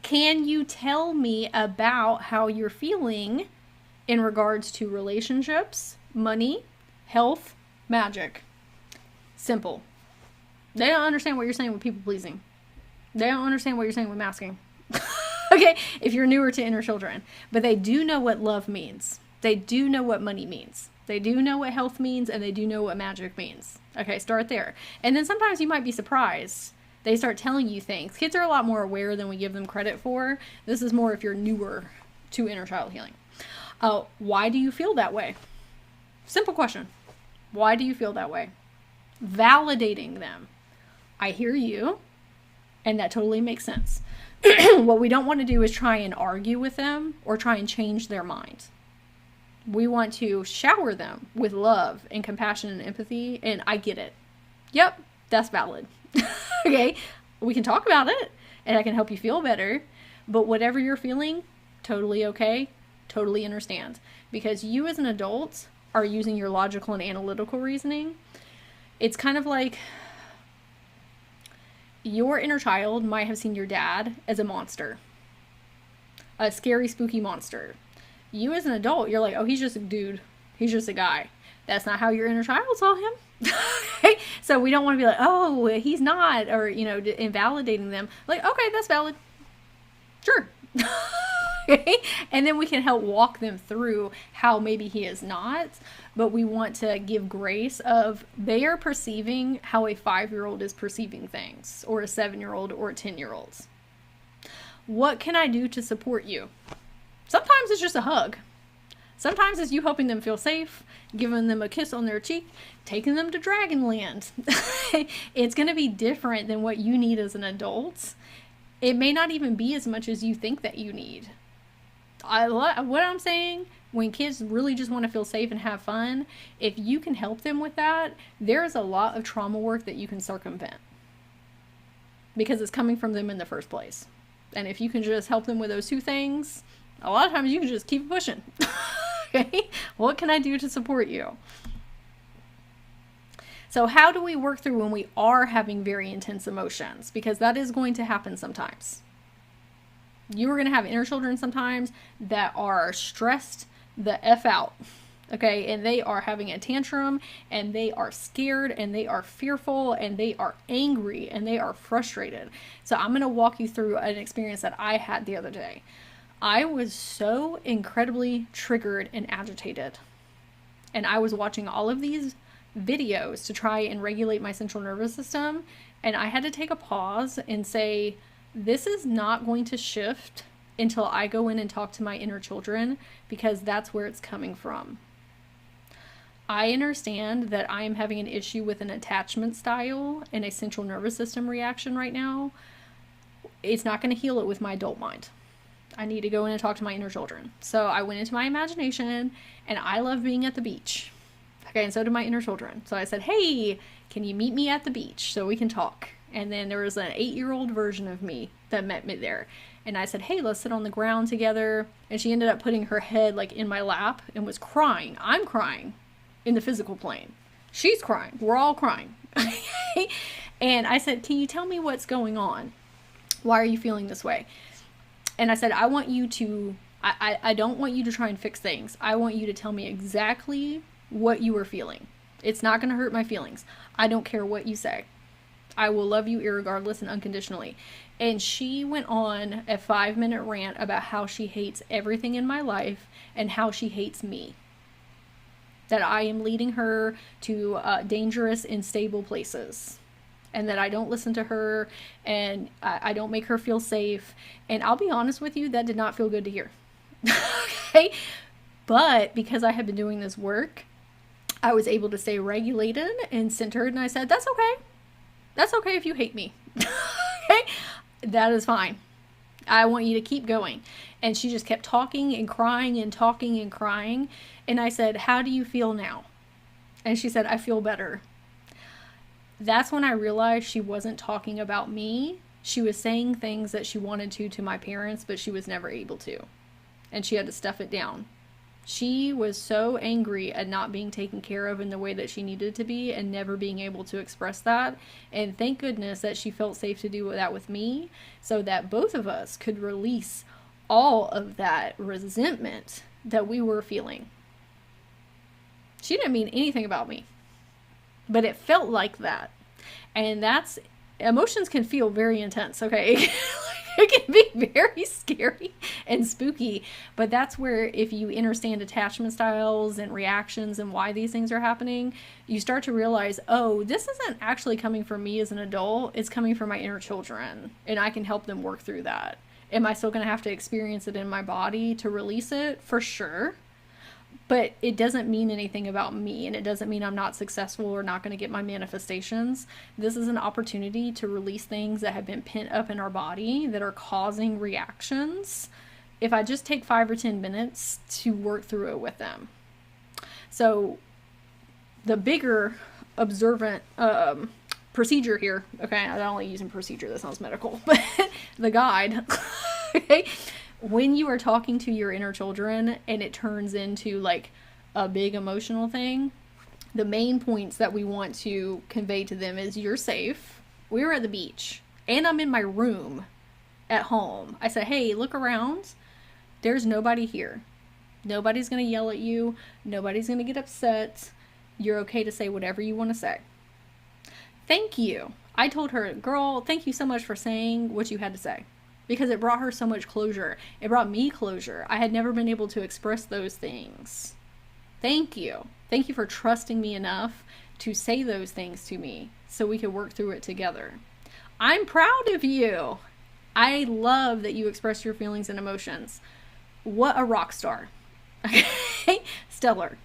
Speaker 1: Can you tell me about how you're feeling in regards to relationships, money, health, magic? Simple. They don't understand what you're saying with people pleasing. They don't understand what you're saying with masking. Okay, if you're newer to inner children. But they do know what love means. They do know what money means. They do know what health means, and they do know what magic means. Okay, start there. And then sometimes you might be surprised. They start telling you things. Kids are a lot more aware than we give them credit for. This is more if you're newer to inner child healing. Why do you feel that way? Simple question. Why do you feel that way? Validating them. I hear you, and that totally makes sense. What we don't want to do is try and argue with them or try and change their mind. We want to shower them with love and compassion and empathy, and I get it. Yep, that's valid. Okay, we can talk about it, and I can help you feel better, but whatever you're feeling, totally okay, totally understand. Because you as an adult are using your logical and analytical reasoning. It's kind of like your inner child might have seen your dad as a monster. A scary, spooky monster. You as an adult, you're like, oh, he's just a dude. He's just a guy. That's not how your inner child saw him. Okay? So we don't want to be like, oh, he's not, or, invalidating them. Like, okay, that's valid. Sure. Okay? And then we can help walk them through how maybe he is not, but we want to give grace of they are perceiving how a 5-year-old is perceiving things, or a 7-year-old or a 10-year-old. What can I do to support you? Sometimes it's just a hug. Sometimes it's you helping them feel safe, giving them a kiss on their cheek, taking them to Dragonland. It's going to be different than what you need as an adult. It may not even be as much as you think that you need. What I'm saying, when kids really just want to feel safe and have fun, if you can help them with that, there's a lot of trauma work that you can circumvent. Because it's coming from them in the first place. And if you can just help them with those two things, a lot of times you can just keep pushing. Okay? What can I do to support you? So how do we work through when we are having very intense emotions? Because that is going to happen sometimes. You are going to have inner children sometimes that are stressed the F out. Okay, and they are having a tantrum, and they are scared, and they are fearful, and they are angry, and they are frustrated. So I'm going to walk you through an experience that I had the other day. I was so incredibly triggered and agitated. And I was watching all of these videos to try and regulate my central nervous system. And I had to take a pause and say, this is not going to shift until I go in and talk to my inner children, because that's where it's coming from. I understand that I am having an issue with an attachment style and a central nervous system reaction right now. It's not going to heal it with my adult mind. I need to go in and talk to my inner children. So I went into my imagination, and I love being at the beach. Okay, and so do my inner children. So I said, hey, can you meet me at the beach so we can talk? And then there was an 8-year-old version of me that met me there. And I said, hey, let's sit on the ground together. And she ended up putting her head like in my lap and was crying. I'm crying in the physical plane. She's crying. We're all crying. And I said, can you tell me what's going on? Why are you feeling this way? And I said, I want you to, I don't want you to try and fix things. I want you to tell me exactly what you are feeling. It's not going to hurt my feelings. I don't care what you say. I will love you irregardless and unconditionally. And she went on a 5-minute rant about how she hates everything in my life and how she hates me. That I am leading her to dangerous and stable places. And that I don't listen to her, and I don't make her feel safe. And I'll be honest with you, that did not feel good to hear. Okay? But because I have been doing this work, I was able to stay regulated and centered, and I said, that's okay. That's okay if you hate me. Okay? That is fine. I want you to keep going. And she just kept talking and crying and talking and crying. And I said, how do you feel now? And she said, I feel better. That's when I realized she wasn't talking about me. She was saying things that she wanted to my parents, but she was never able to. And she had to stuff it down. She was so angry at not being taken care of in the way that she needed to be and never being able to express that. And thank goodness that she felt safe to do that with me, so that both of us could release all of that resentment that we were feeling. She didn't mean anything about me, but it felt like that. And that's, emotions can feel very intense, okay? It can be very scary and spooky, but that's where, if you understand attachment styles and reactions and why these things are happening, you start to realize, oh, this isn't actually coming from me as an adult, it's coming from my inner children, and I can help them work through that. Am I still going to have to experience it in my body to release it? For sure. But it doesn't mean anything about me, and it doesn't mean I'm not successful or not going to get my manifestations. This is an opportunity to release things that have been pent up in our body that are causing reactions, if I just take 5 or 10 minutes to work through it with them. So the bigger observant procedure here, okay, I'm not only using procedure, that sounds medical, but the guide, okay, when you are talking to your inner children and it turns into like a big emotional thing, the main points that we want to convey to them is, you're safe. We were at the beach and I'm in my room at home. I said, hey, look around. There's nobody here. Nobody's going to yell at you. Nobody's going to get upset. You're okay to say whatever you want to say. Thank you. I told her, girl, thank you so much for saying what you had to say. Because it brought her so much closure. It brought me closure. I had never been able to express those things. Thank you. Thank you for trusting me enough to say those things to me so we could work through it together. I'm proud of you. I love that you express your feelings and emotions. What a rock star. Okay? Stellar.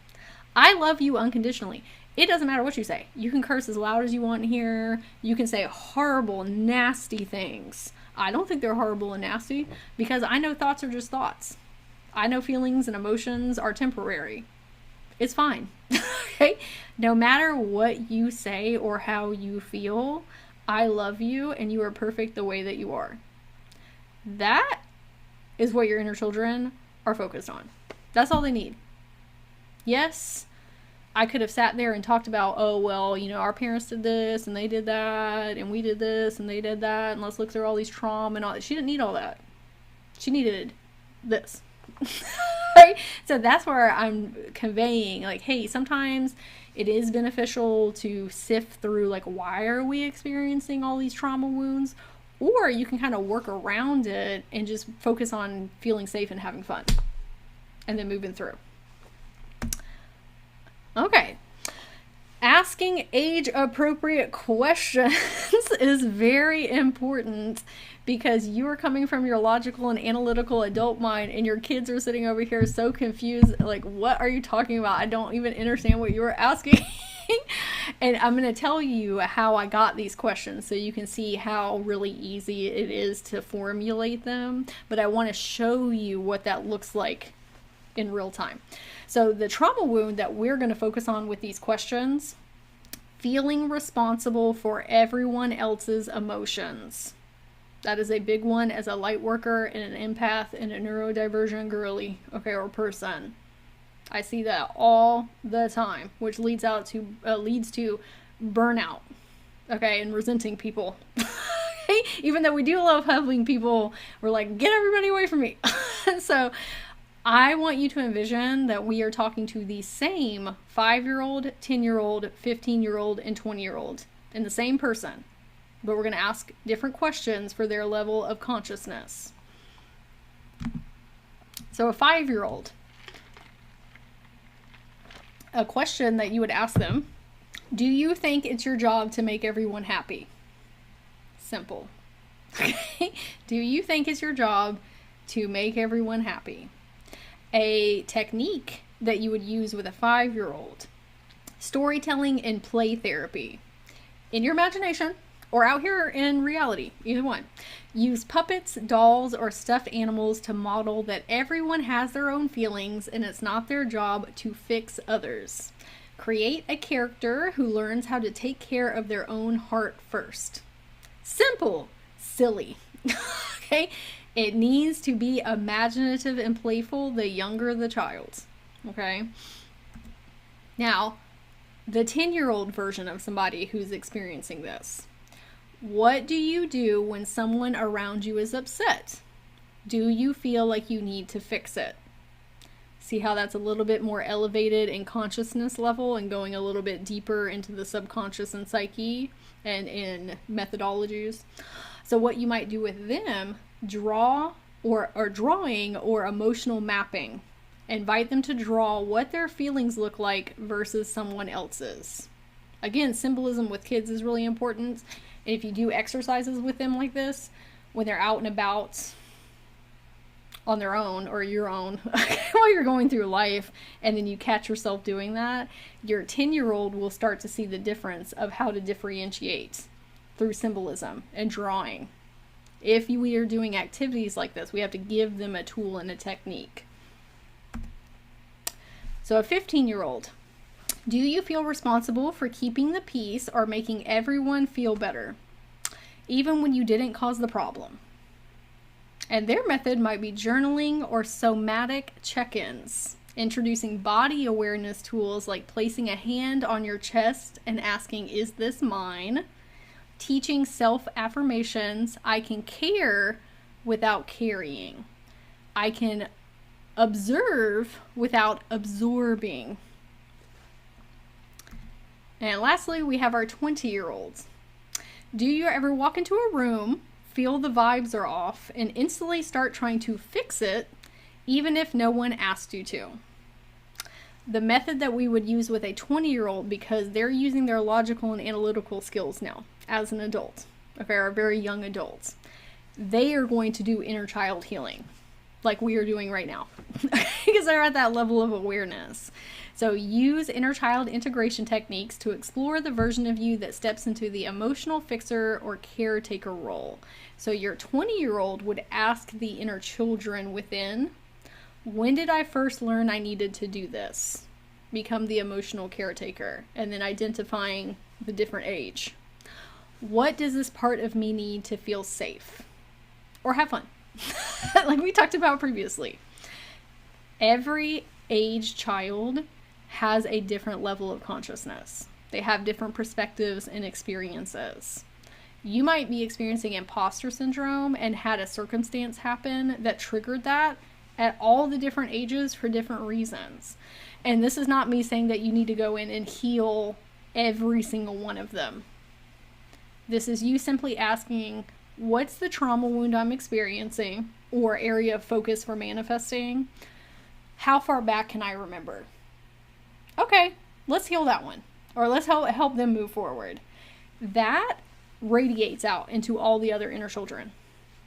Speaker 1: I love you unconditionally. It doesn't matter what you say. You can curse as loud as you want in here. You can say horrible, nasty things. I don't think they're horrible and nasty, because I know thoughts are just thoughts. I know feelings and emotions are temporary. It's fine. Okay? No matter what you say or how you feel, I love you and you are perfect the way that you are. That is what your inner children are focused on. That's all they need. Yes, I could have sat there and talked about, oh, well, you know, our parents did this and they did that and we did this and they did that and let's look through all these trauma and all that. She didn't need all that. She needed this. Right? So that's where I'm conveying, like, hey, sometimes it is beneficial to sift through, like, why are we experiencing all these trauma wounds? Or you can kind of work around it and just focus on feeling safe and having fun. And then moving through. Okay. Asking age-appropriate questions is very important, because you are coming from your logical and analytical adult mind, and your kids are sitting over here so confused, like, what are you talking about? I don't even understand what you were asking. And I'm going to tell you how I got these questions so you can see how really easy it is to formulate them. But I want to show you what that looks like in real time. So the trauma wound that we're going to focus on with these questions: feeling responsible for everyone else's emotions. That is a big one as a light worker and an empath and a neurodivergent girly, okay, or person. I see that all the time, which leads to burnout, okay, and resenting people. Even though we do love helping people, we're like, get everybody away from me. So I want you to envision that we are talking to the same 5-year-old, 10-year-old, 15-year-old, and 20-year-old, and the same person. But we're going to ask different questions for their level of consciousness. So a 5-year-old, a question that you would ask them: do you think it's your job to make everyone happy? Simple. Okay? Do you think it's your job to make everyone happy? A technique that you would use with a 5-year-old: storytelling and play therapy. In your imagination, or out here in reality, either one. Use puppets, dolls, or stuffed animals to model that everyone has their own feelings and it's not their job to fix others. Create a character who learns how to take care of their own heart first. Simple, silly. Okay? It needs to be imaginative and playful the younger the child. Okay? Now, the 10-year-old version of somebody who's experiencing this. What do you do when someone around you is upset? Do you feel like you need to fix it? See how that's a little bit more elevated in consciousness level and going a little bit deeper into the subconscious and psyche and in methodologies. So what you might do with them, drawing or emotional mapping. Invite them to draw what their feelings look like versus someone else's. Again, symbolism with kids is really important. If you do exercises with them like this, when they're out and about on their own or your own while you're going through life, and then you catch yourself doing that, your 10-year-old will start to see the difference of how to differentiate through symbolism and drawing. If we are doing activities like this, we have to give them a tool and a technique. So a 15-year-old. Do you feel responsible for keeping the peace or making everyone feel better, even when you didn't cause the problem? And their method might be journaling or somatic check-ins, introducing body awareness tools like placing a hand on your chest and asking, is this mine? Teaching self-affirmations: I can care without carrying. I can observe without absorbing. And lastly, we have our 20-year-olds. Do you ever walk into a room, feel the vibes are off, and instantly start trying to fix it, even if no one asked you to? The method that we would use with a 20-year-old, because they're using their logical and analytical skills now as an adult, okay, or very young adults, they are going to do inner child healing like we are doing right now because they're at that level of awareness. So use inner child integration techniques to explore the version of you that steps into the emotional fixer or caretaker role. So your 20-year-old would ask the inner children within, when did I first learn I needed to do this? Become the emotional caretaker, and then identifying the different age. What does this part of me need to feel safe or have fun? Like we talked about previously. Every age child has a different level of consciousness. They have different perspectives and experiences. You might be experiencing imposter syndrome and had a circumstance happen that triggered that at all the different ages for different reasons. And this is not me saying that you need to go in and heal every single one of them. This is you simply asking, what's the trauma wound I'm experiencing or area of focus for manifesting? How far back can I remember? Okay, let's heal that one. Or let's help them move forward. That radiates out into all the other inner children.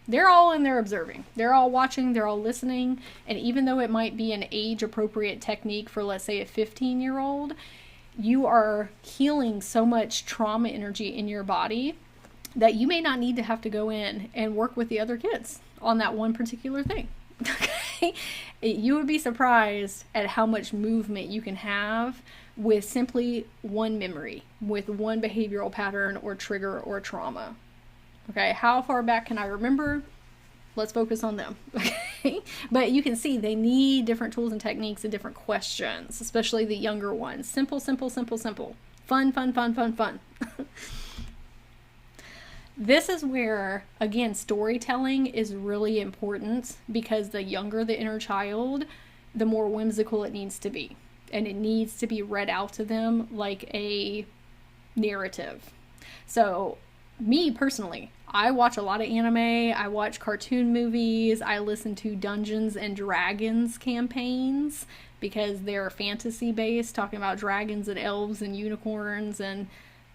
Speaker 1: They're all in there observing. They're all watching. They're all listening. And even though it might be an age-appropriate technique for, let's say, a 15-year-old, you are healing so much trauma energy in your body that you may not need to have to go in and work with the other kids on that one particular thing. Okay? You would be surprised at how much movement you can have with simply one memory, with one behavioral pattern or trigger or trauma. Okay, how far back can I remember? Let's focus on them. Okay, but you can see they need different tools and techniques and different questions, especially the younger ones. Simple, simple, simple, simple. Fun, fun, fun, fun, fun. This is where, again, storytelling is really important, because the younger the inner child, the more whimsical it needs to be. And it needs to be read out to them like a narrative. So, me personally, I watch a lot of anime, I watch cartoon movies, I listen to Dungeons and Dragons campaigns because they're fantasy based, talking about dragons and elves and unicorns and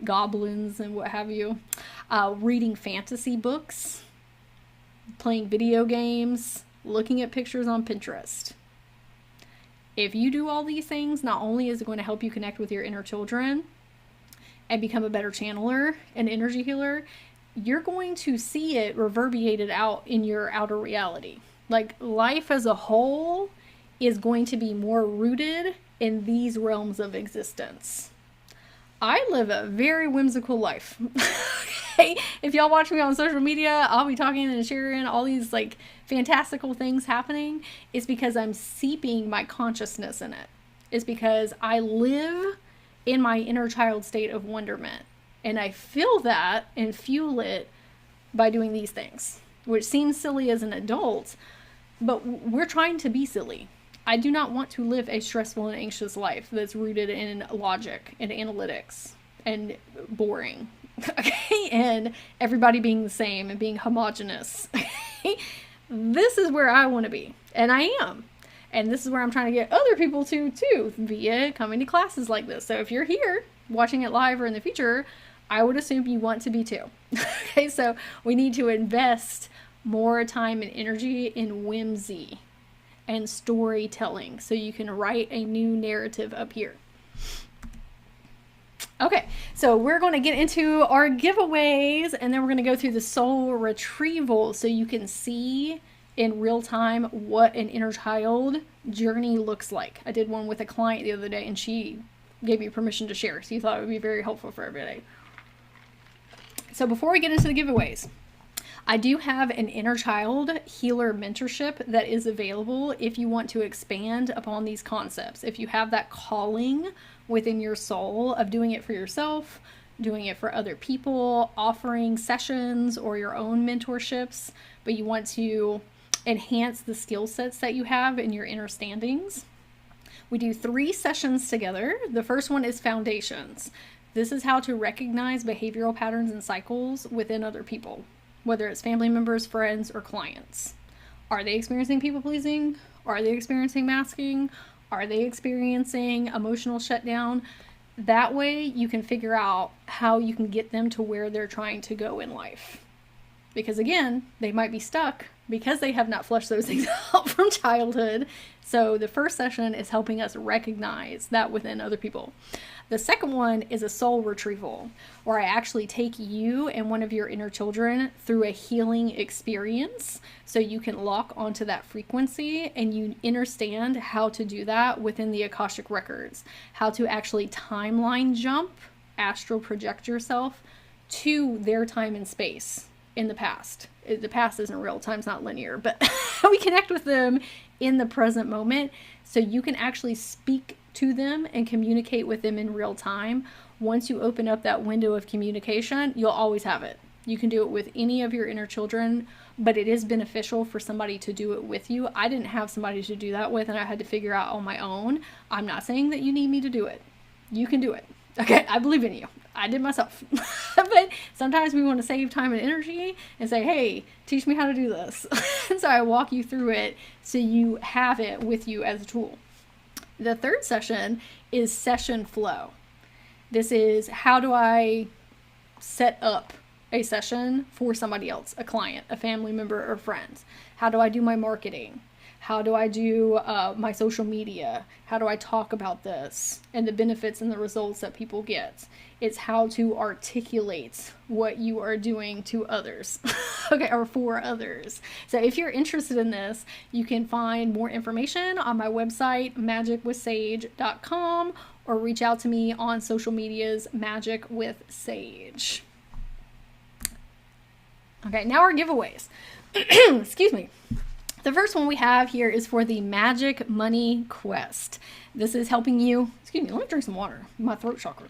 Speaker 1: goblins and what have you. Reading fantasy books, playing video games, looking at pictures on Pinterest. If you do all these things, not only is it going to help you connect with your inner children and become a better channeler and energy healer, you're going to see it reverberated out in your outer reality. Like, life as a whole is going to be more rooted in these realms of existence. I live a very whimsical life. Okay? If y'all watch me on social media, I'll be talking and sharing all these like fantastical things happening. It's because I'm seeping my consciousness in it. It's because I live in my inner child state of wonderment. And I feel that and fuel it by doing these things, which seems silly as an adult, but we're trying to be silly. I do not want to live a stressful and anxious life that's rooted in logic and analytics and boring, okay? And everybody being the same and being homogenous. This is where I want to be, and I am. And this is where I'm trying to get other people to too, via coming to classes like this. So if you're here watching it live or in the future, I would assume you want to be too. Okay, so we need to invest more time and energy in whimsy and storytelling so you can write a new narrative up here. Okay, so we're going to get into our giveaways, and then we're going to go through the soul retrieval so you can see in real time what an inner child journey looks like. I did one with a client the other day, and she gave me permission to share, so you thought it would be very helpful for everybody. So before we get into the giveaways, I do have an inner child healer mentorship that is available if you want to expand upon these concepts. If you have that calling within your soul of doing it for yourself, doing it for other people, offering sessions or your own mentorships, but you want to enhance the skill sets that you have in your inner standings. We do 3 sessions together. The first one is Foundations. This is how to recognize behavioral patterns and cycles within other people, whether it's family members, friends, or clients. Are they experiencing people pleasing? Are they experiencing masking? Are they experiencing emotional shutdown? That way you can figure out how you can get them to where they're trying to go in life. Because again, they might be stuck because they have not flushed those things out from childhood. So the first session is helping us recognize that within other people. The second one is a soul retrieval, where I actually take you and one of your inner children through a healing experience so you can lock onto that frequency and you understand how to do that within the Akashic records, how to actually timeline jump, astral project yourself to their time and space in the past. The past isn't real, time's not linear, but we connect with them in the present moment so you can actually speak to them and communicate with them in real time. Once you open up that window of communication, you'll always have it. You can do it with any of your inner children, but it is beneficial for somebody to do it with you. I didn't have somebody to do that with, and I had to figure out on my own. I'm not saying that you need me to do it. You can do it. Okay, I believe in you. I did myself. But sometimes we want to save time and energy and say, hey, teach me how to do this. And so I walk you through it so you have it with you as a tool. The third session is session flow. This is how do I set up a session for somebody else, a client, a family member, or friends. How do I do my marketing? How do I do my social media? How do I talk about this and the benefits and the results that people get? It's how to articulate what you are doing to others, okay, or for others. So if you're interested in this, you can find more information on my website, magicwithsage.com, or reach out to me on social medias, Magic with Sage. Okay, now our giveaways. Excuse me. The first one we have here is for the Magic Money Quest. This is helping you, excuse me, let me drink some water. My throat chakra.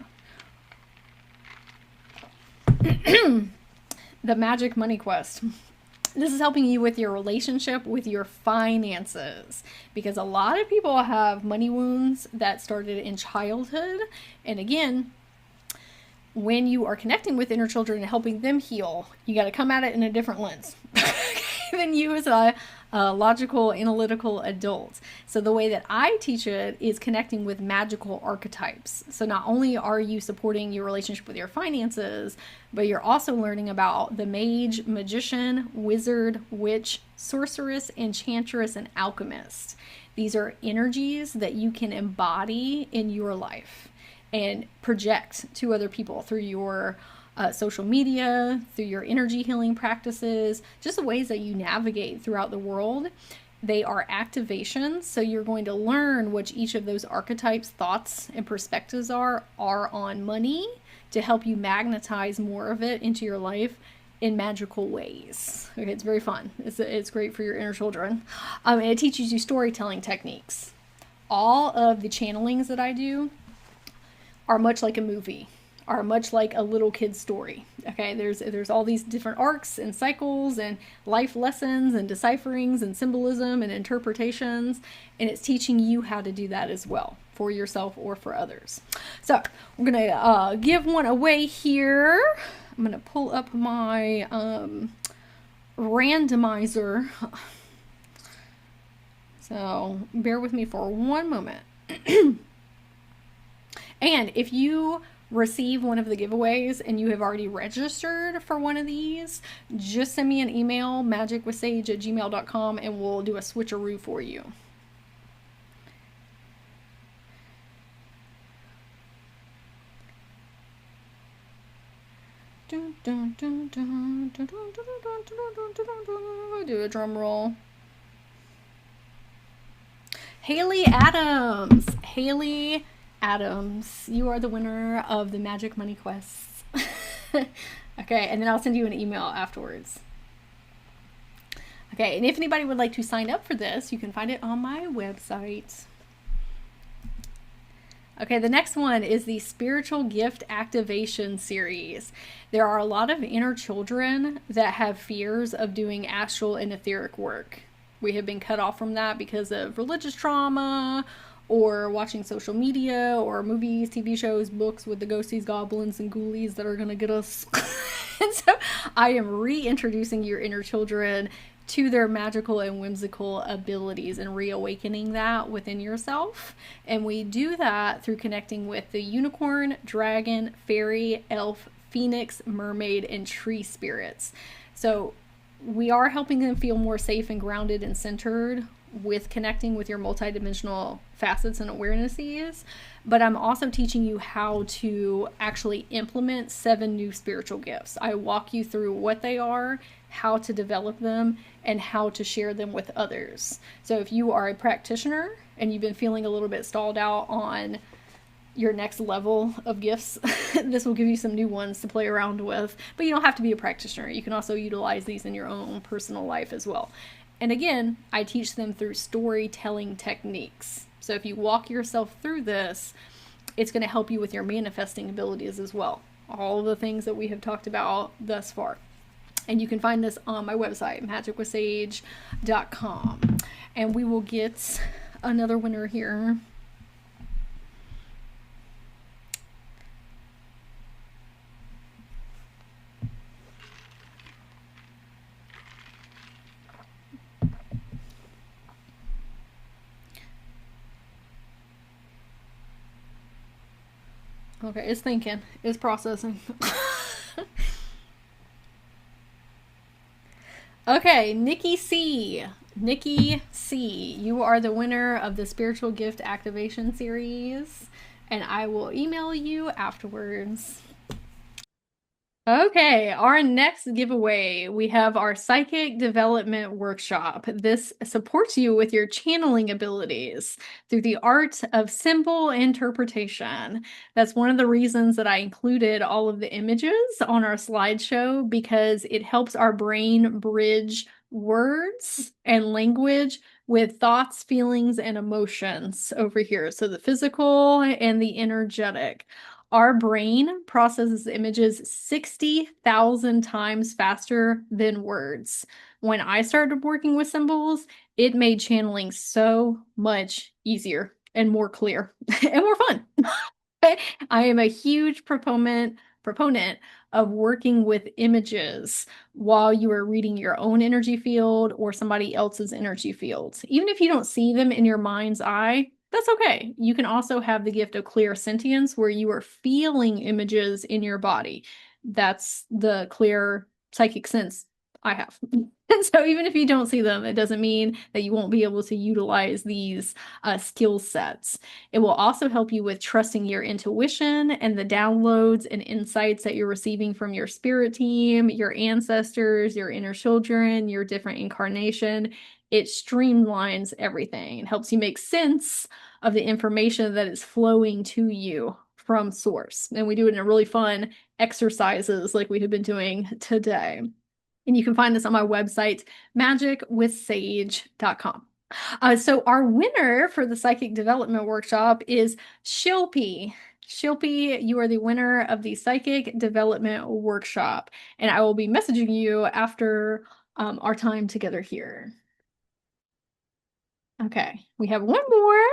Speaker 1: The Magic Money Quest. This is helping you with your relationship with your finances, because a lot of people have money wounds that started in childhood. And again, when you are connecting with inner children and helping them heal, you got to come at it in a different lens than you as a logical, analytical adult. So the way that I teach it is connecting with magical archetypes. So not only are you supporting your relationship with your finances, but you're also learning about the mage, magician, wizard, witch, sorceress, enchantress, and alchemist. These are energies that you can embody in your life and project to other people through your social media, through your energy healing practices, just the ways that you navigate throughout the world. They are activations, so you're going to learn what each of those archetypes, thoughts, and perspectives are on money to help you magnetize more of it into your life in magical ways. Okay, it's very fun. It's great for your inner children. It teaches you storytelling techniques. All of the channelings that I do are much like a movie, are much like a little kid's story. Okay, there's all these different arcs and cycles and life lessons and decipherings and symbolism and interpretations, and it's teaching you how to do that as well for yourself or for others. So we're gonna give one away here. I'm gonna pull up my randomizer. So bear with me for one moment. And if you receive one of the giveaways and you have already registered for one of these, just send me an email, magicwithsage@gmail.com, and we'll do a switcheroo for you. Do a drum roll. Haley Adams. Haley Adams, you are the winner of the Magic Money Quest. Okay, and then I'll send you an email afterwards. Okay, and if anybody would like to sign up for this, you can find it on my website. Okay, the next one is the Spiritual Gift Activation Series. There are a lot of inner children that have fears of doing astral and etheric work. We have been cut off from that because of religious trauma, or watching social media, or movies, TV shows, books with the ghosties, goblins, and ghoulies that are going to get us. And so I am reintroducing your inner children to their magical and whimsical abilities and reawakening that within yourself. And we do that through connecting with the unicorn, dragon, fairy, elf, phoenix, mermaid, and tree spirits. So we are helping them feel more safe and grounded and centered with connecting with your multidimensional facets and awarenesses, but I'm also teaching you how to actually implement 7 new spiritual gifts. I walk you through what they are, how to develop them, and how to share them with others. So if you are a practitioner and you've been feeling a little bit stalled out on your next level of gifts, this will give you some new ones to play around with, but you don't have to be a practitioner. You can also utilize these in your own personal life as well. And again, I teach them through storytelling techniques. So if you walk yourself through this, it's going to help you with your manifesting abilities as well. all the things that we have talked about thus far. And you can find this on my website, magicwithsage.com. And we will get another winner here. Okay, it's thinking. It's processing. Okay, Nikki C. Nikki C. You are the winner of the Spiritual Gift Activation Series, and I will email you afterwards. Okay, our next giveaway, we have our Psychic Development Workshop. This supports you with your channeling abilities through the art of symbol interpretation. That's one of the reasons that I included all of the images on our slideshow, because it helps our brain bridge words and language with thoughts, feelings, and emotions over here. So the physical and the energetic. Our brain processes images 60,000 times faster than words. When I started working with symbols, it made channeling so much easier and more clear and more fun. I am a huge proponent of working with images while you are reading your own energy field or somebody else's energy field. Even if you don't see them in your mind's eye, that's okay. You can also have the gift of clear sentience where you are feeling images in your body. That's the clear psychic sense I have. And so even if you don't see them, it doesn't mean that you won't be able to utilize these skill sets. It will also help you with trusting your intuition and the downloads and insights that you're receiving from your spirit team, your ancestors, your inner children, your different incarnation. It streamlines everything and helps you make sense of the information that is flowing to you from source. And we do it in a really fun exercises like we have been doing today. And you can find this on my website, magicwithsage.com. So our winner for the Psychic Development Workshop is Shilpi. Shilpi, you are the winner of the Psychic Development Workshop, and I will be messaging you after our time together here. Okay, we have one more.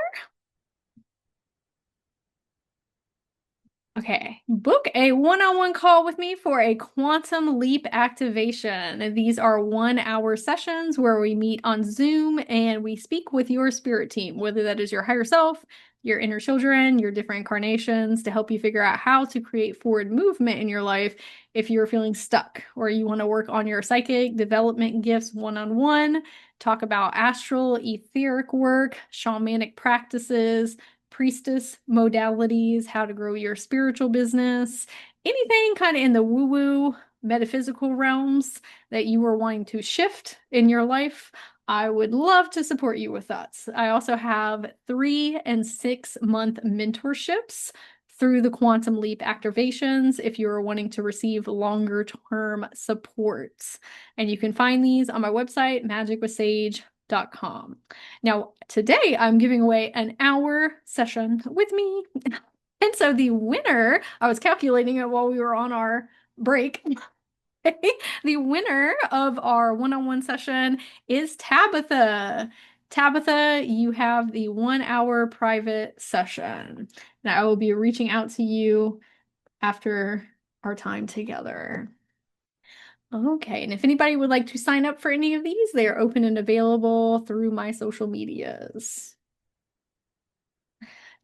Speaker 1: Okay, book a one-on-one call with me for a quantum leap activation. These are 1 hour sessions where we meet on Zoom and we speak with your spirit team, whether that is your higher self, your inner children, your different incarnations, to help you figure out how to create forward movement in your life if you're feeling stuck or you want to work on your psychic development gifts one-on-one, talk about astral, etheric work, shamanic practices, priestess modalities, how to grow your spiritual business, anything kind of in the woo-woo metaphysical realms that you are wanting to shift in your life. I would love to support you with that. I also have 3 and 6 month mentorships through the Quantum Leap activations if you're wanting to receive longer term supports. And you can find these on my website, magicwithsage.com. Now, today I'm giving away an hour session with me. And so the winner, I was calculating it while we were on our break. The winner of our one-on-one session is Tabitha. Tabitha, you have the 1 hour private session. And I will be reaching out to you after our time together. Okay, and if anybody would like to sign up for any of these, they are open and available through my social medias.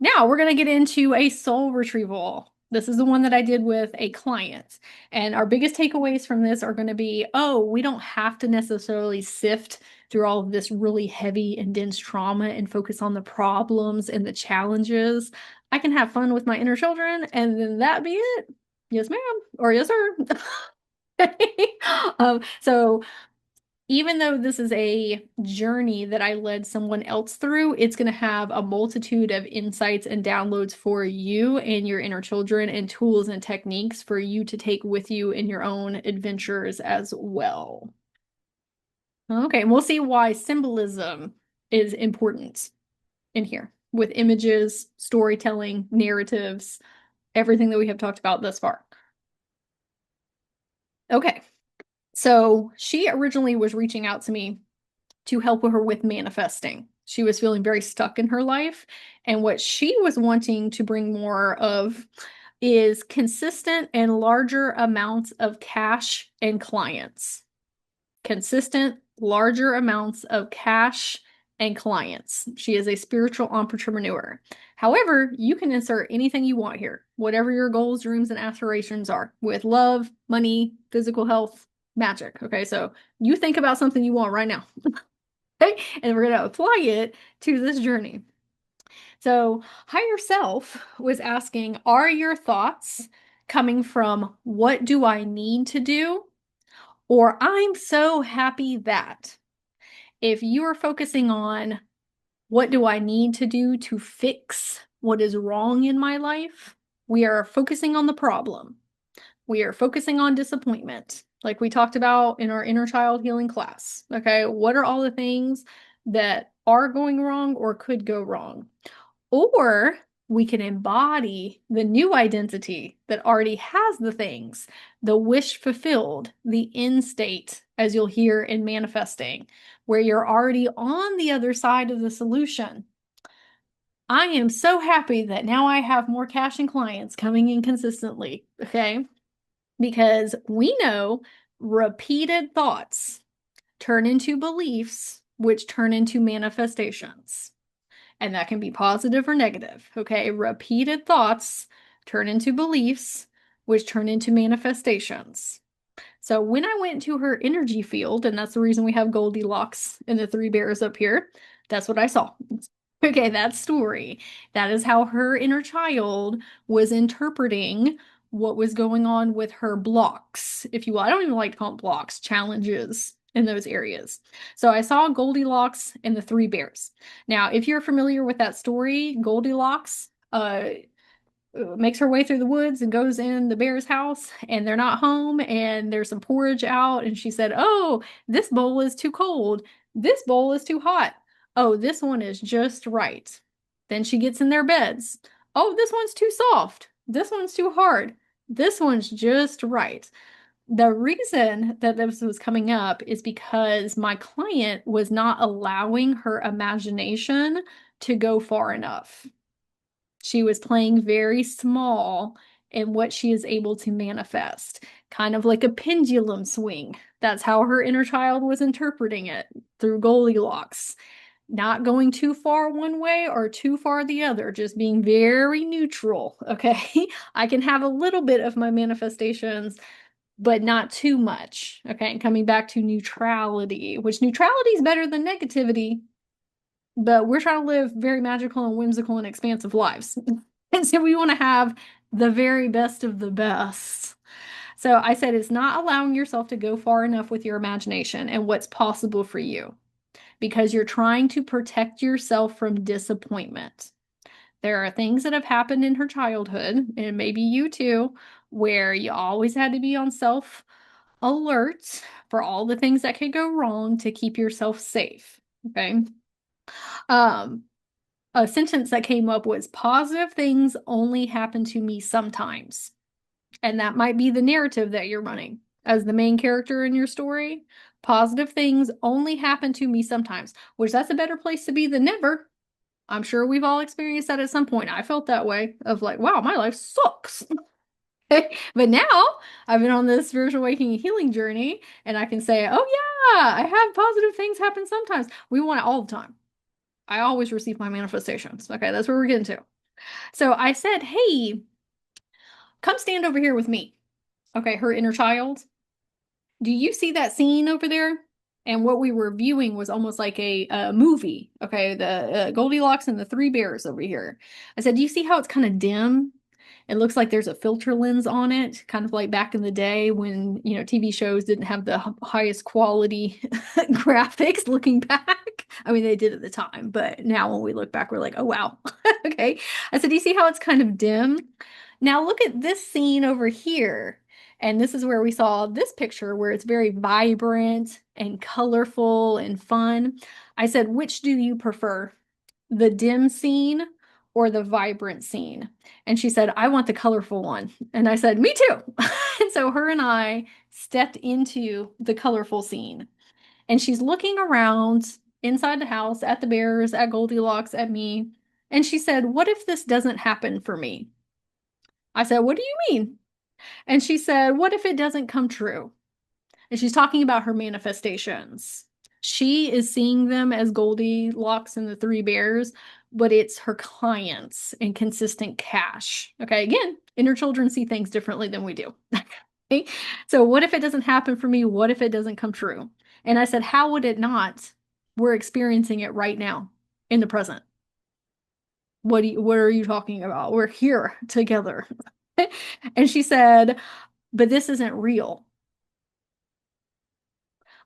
Speaker 1: Now we're going to get into a soul retrieval. This is the one that I did with a client. And our biggest takeaways from this are going to be, oh, we don't have to necessarily sift through all of this really heavy and dense trauma and focus on the problems and the challenges. I can have fun with my inner children and then that be it. Yes, ma'am. Or yes, sir. So even though this is a journey that I led someone else through, it's going to have a multitude of insights and downloads for you and your inner children and tools and techniques for you to take with you in your own adventures as well. Okay, and we'll see why symbolism is important in here with images, storytelling, narratives, everything that we have talked about thus far. Okay. So she originally was reaching out to me to help her with manifesting. She was feeling very stuck in her life. And what she was wanting to bring more of is consistent and larger amounts of cash and clients. Consistent, larger amounts of cash and clients. She is a spiritual entrepreneur. However, you can insert anything you want here, whatever your goals, dreams, and aspirations are with love, money, physical health, magic. Okay, so you think about something you want right now. Okay, and we're going to apply it to this journey. So, higher self was asking, are your thoughts coming from what do I need to do? Or I'm so happy that. If you are focusing on what do I need to do to fix what is wrong in my life, we are focusing on the problem. We are focusing on disappointment, like we talked about in our inner child healing class. Okay, what are all the things that are going wrong or could go wrong? Or we can embody the new identity that already has the things, the wish fulfilled, the end state, as you'll hear in manifesting, where you're already on the other side of the solution. I am so happy that now I have more cash and clients coming in consistently, okay? Because we know repeated thoughts turn into beliefs, which turn into manifestations. And that can be positive or negative. Okay. Repeated thoughts turn into beliefs, which turn into manifestations. So when I went to her energy field, and that's the reason we have Goldilocks and the three bears up here, that's what I saw. Okay, that story. That is how her inner child was interpreting what was going on with her blocks, if you will. I don't even like to call them blocks, challenges in those areas. So I saw Goldilocks and the three bears. Now, if you're familiar with that story, Goldilocks makes her way through the woods and goes in the bear's house, and they're not home, and there's some porridge out, and she said, oh, this bowl is too cold, this bowl is too hot, oh, this one is just right. Then she gets in their beds. Oh, this one's too soft, this one's too hard, this one's just right. The reason that this was coming up is because my client was not allowing her imagination to go far enough. She was playing very small in what she is able to manifest, kind of like a pendulum swing. That's how her inner child was interpreting it through Goldilocks. Not going too far one way or too far the other, just being very neutral. Okay. I can have a little bit of my manifestations, but not too much. Okay. And coming back to neutrality, which neutrality is better than negativity, but we're trying to live very magical and whimsical and expansive lives. And so we want to have the very best of the best. So I said it's not allowing yourself to go far enough with your imagination and what's possible for you because you're trying to protect yourself from disappointment. There are things that have happened in her childhood, and maybe you too, where you always had to be on self alert for all the things that could go wrong to keep yourself safe. Okay. Um, a sentence that came up was positive things only happen to me sometimes. And that might be the narrative that you're running as the main character in your story. Positive things only happen to me sometimes, which that's a better place to be than never. I'm sure we've all experienced that at some point. I felt that way of like, wow, my life sucks. But now I've been on this spiritual awakening and healing journey, and I can say, oh, yeah, I have positive things happen sometimes. We want it all the time. I always receive my manifestations. Okay, that's where we're getting to. So I said, hey, come stand over here with me. Okay, her inner child. Do you see that scene over there? And what we were viewing was almost like a movie. Okay, the Goldilocks and the Three Bears over here. I said, do you see how it's kind of dim? It looks like there's a filter lens on it, kind of like back in the day when, TV shows didn't have the highest quality graphics looking back. I mean, they did at the time, but now when we look back, we're like, oh, wow. Okay. I said, do you see how it's kind of dim? Now look at this scene over here. And this is where we saw this picture where it's very vibrant and colorful and fun. I said, which do you prefer? The dim scene or the vibrant scene? And she said, I want the colorful one. And I said, me too. And So her and I stepped into the colorful scene, and she's looking around inside the house at the bears, at Goldilocks, at me. And she said, "What if this doesn't happen for me?" I said, "What do you mean?" And she said, "What if it doesn't come true?" And she's talking about her manifestations. She is seeing them as Goldilocks and the Three Bears, but it's her clients and consistent cash. Okay, again, inner children see things differently than we do. Okay? So, what if it doesn't happen for me? What if it doesn't come true? And I said, how would it not? We're experiencing it right now in the present. What are you talking about? We're here together. And she said, but this isn't real.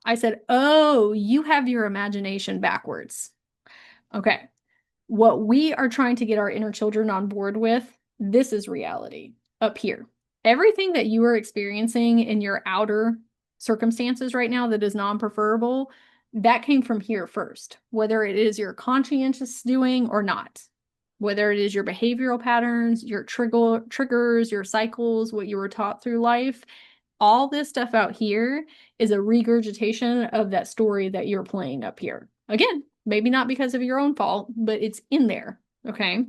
Speaker 1: I said, oh, you have your imagination backwards. Okay. What we are trying to get our inner children on board with, this is reality up here. Everything that you are experiencing in your outer circumstances right now that is non-preferable, that came from here first, whether it is your conscientious doing or not, whether it is your behavioral patterns, your triggers, your cycles, what you were taught through life. All this stuff out here is a regurgitation of that story that you're playing up here. Again, maybe not because of your own fault, but it's in there. Okay.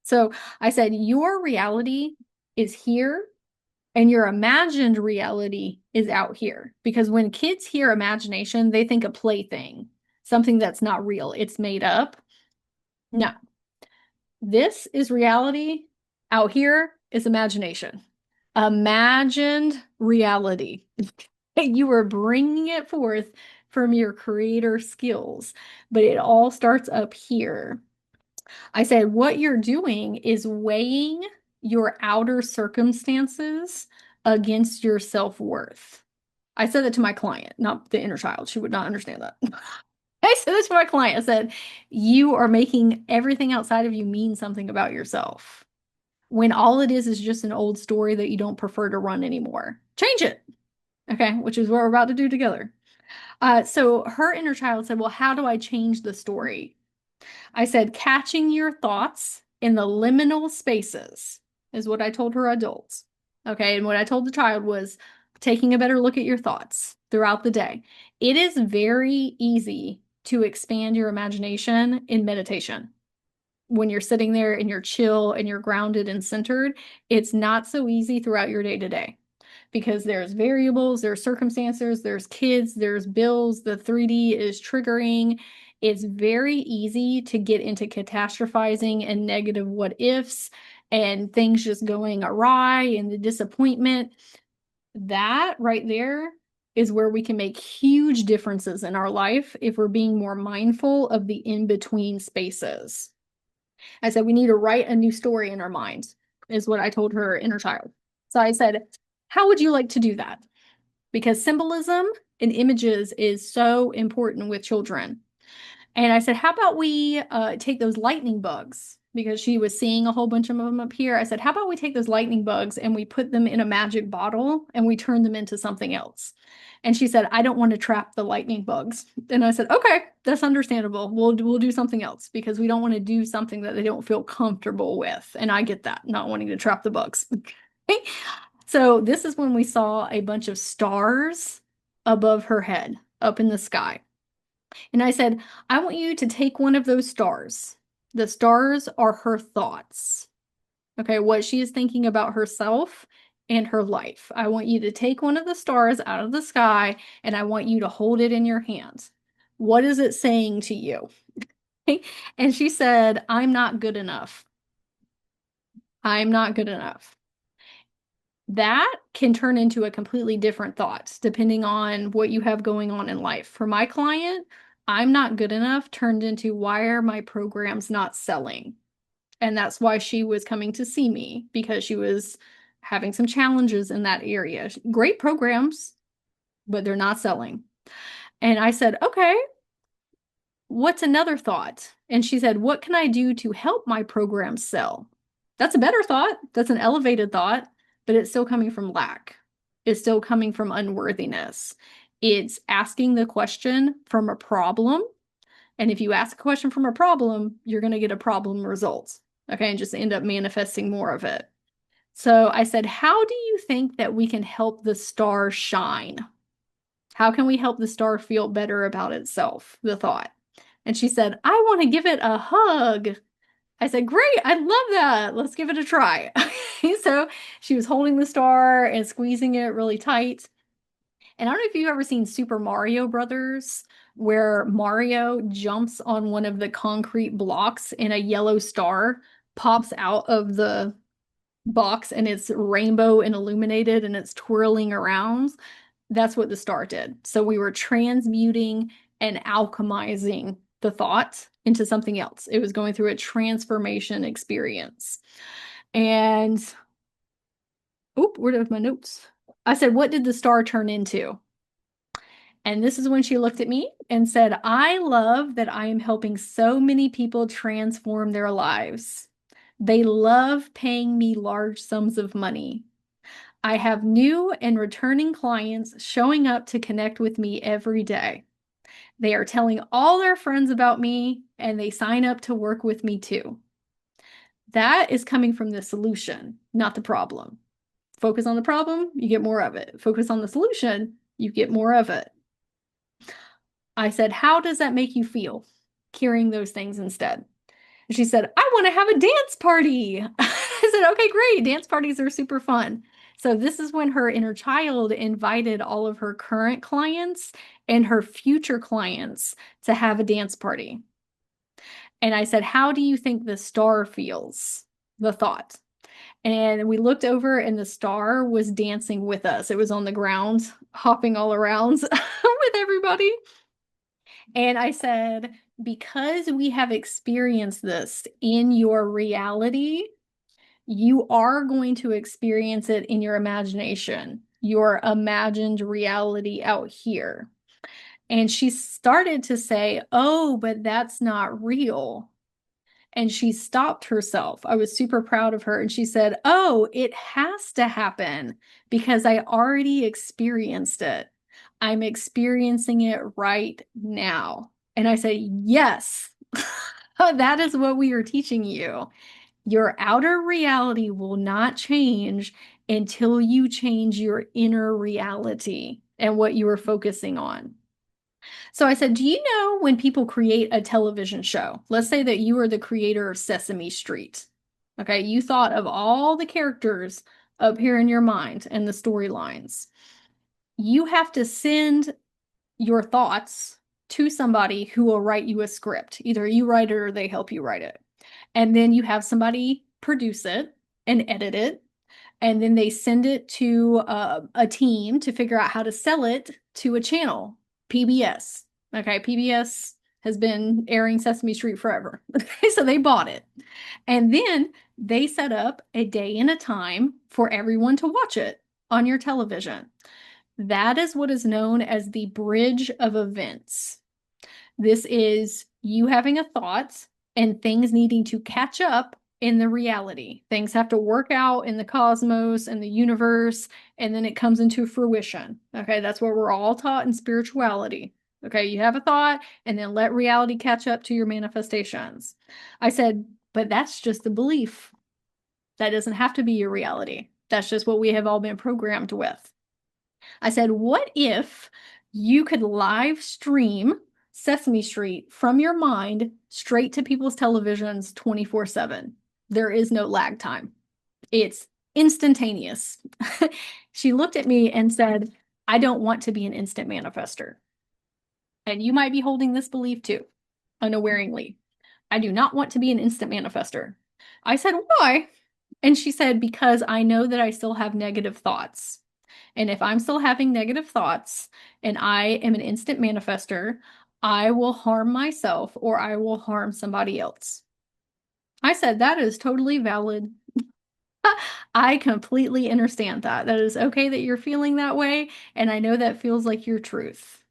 Speaker 1: So I said, your reality is here and your imagined reality is out here. Because when kids hear imagination, they think a plaything, something that's not real, it's made up. No, this is reality. Out here is imagination. Imagined reality. You are bringing it forth from your creator skills, but it all starts up here. I said, what you're doing is weighing your outer circumstances against your self-worth. I said that to my client, not the inner child. She would not understand that. I said this to my client. I said, you are making everything outside of you mean something about yourself when all it is just an old story that you don't prefer to run anymore. Change it. Okay, which is what we're about to do together. So her inner child said, well, how do I change the story? I said, catching your thoughts in the liminal spaces is what I told her adults. Okay, and what I told the child was taking a better look at your thoughts throughout the day. It is very easy to expand your imagination in meditation. When you're sitting there and you're chill and you're grounded and centered, it's not so easy throughout your day to day because there's variables, there's circumstances, there's kids, there's bills, the 3D is triggering. It's very easy to get into catastrophizing and negative what ifs and things just going awry and the disappointment. That right there is where we can make huge differences in our life if we're being more mindful of the in-between spaces. I said, we need to write a new story in our minds, is what I told her inner child. So I said, how would you like to do that? Because symbolism and images is so important with children. And I said, how about we take those lightning bugs? Because she was seeing a whole bunch of them up here. I said, how about we take those lightning bugs and we put them in a magic bottle and we turn them into something else? And she said, I don't want to trap the lightning bugs. And I said, okay, that's understandable. We'll do something else because we don't want to do something that they don't feel comfortable with. And I get that, not wanting to trap the bugs. So this is when we saw a bunch of stars above her head, up in the sky. And I said, I want you to take one of those stars. The stars are her thoughts. Okay, what she is thinking about herself and her life. I want you to take one of the stars out of the sky and I want you to hold it in your hand. What is it saying to you? And she said, I'm not good enough. I'm not good enough. That can turn into a completely different thought depending on what you have going on in life. For my client, I'm not good enough turned into why are my programs not selling? And that's why she was coming to see me because she was having some challenges in that area. Great programs, but they're not selling. And I said, okay, what's another thought? And she said, what can I do to help my program sell? That's a better thought. That's an elevated thought, but it's still coming from lack. It's still coming from unworthiness. It's asking the question from a problem. And if you ask a question from a problem, you're going to get a problem result. Okay, and just end up manifesting more of it. So I said, how do you think that we can help the star shine? How can we help the star feel better about itself? The thought. And she said, I want to give it a hug. I said, great, I love that. Let's give it a try. So she was holding the star and squeezing it really tight. And I don't know if you've ever seen Super Mario Brothers, where Mario jumps on one of the concrete blocks and a yellow star pops out of the box and it's rainbow and illuminated and it's twirling around. That's what the star did. So we were transmuting and alchemizing the thought into something else. It was going through a transformation experience. And, where did my notes? I said, what did the star turn into? And this is when she looked at me and said, I love that I am helping so many people transform their lives. They love paying me large sums of money. I have new and returning clients showing up to connect with me every day. They are telling all their friends about me and they sign up to work with me too. That is coming from the solution, not the problem. Focus on the problem, you get more of it. Focus on the solution, you get more of it. I said, how does that make you feel? Hearing those things instead. And she said, I want to have a dance party. I said, okay, great. Dance parties are super fun. So this is when her inner child invited all of her current clients and her future clients to have a dance party. And I said, how do you think the star feels? The thought. And we looked over and the star was dancing with us. It was on the ground, hopping all around with everybody. And I said, because we have experienced this in your reality, you are going to experience it in your imagination, your imagined reality out here. And she started to say, oh, but that's not real. And she stopped herself. I was super proud of her. And she said, oh, it has to happen because I already experienced it. I'm experiencing it right now. And I said, yes, that is what we are teaching you. Your outer reality will not change until you change your inner reality and what you are focusing on. So I said, do you know when people create a television show? Let's say that you are the creator of Sesame Street. Okay, you thought of all the characters up here in your mind and the storylines. You have to send your thoughts to somebody who will write you a script. Either you write it or they help you write it. And then you have somebody produce it and edit it. And then they send it to a team to figure out how to sell it to a channel, PBS. Okay, PBS has been airing Sesame Street forever. So they bought it. And then they set up a day and a time for everyone to watch it on your television. That is what is known as the bridge of events. This is you having a thought and things needing to catch up in the reality. Things have to work out in the cosmos and the universe, and then it comes into fruition. Okay, that's what we're all taught in spirituality. Okay, you have a thought, and then let reality catch up to your manifestations. I said, but that's just a belief. That doesn't have to be your reality. That's just what we have all been programmed with. I said, what if you could live stream Sesame Street from your mind straight to people's televisions 24/7? There is no lag time. It's instantaneous. She looked at me and said, I don't want to be an instant manifester. And you might be holding this belief too, unawareingly. I do not want to be an instant manifester. I said, why? And she said, because I know that I still have negative thoughts. And if I'm still having negative thoughts and I am an instant manifester, I will harm myself or I will harm somebody else. I said, that is totally valid. I completely understand that. That is okay that you're feeling that way. And I know that feels like your truth.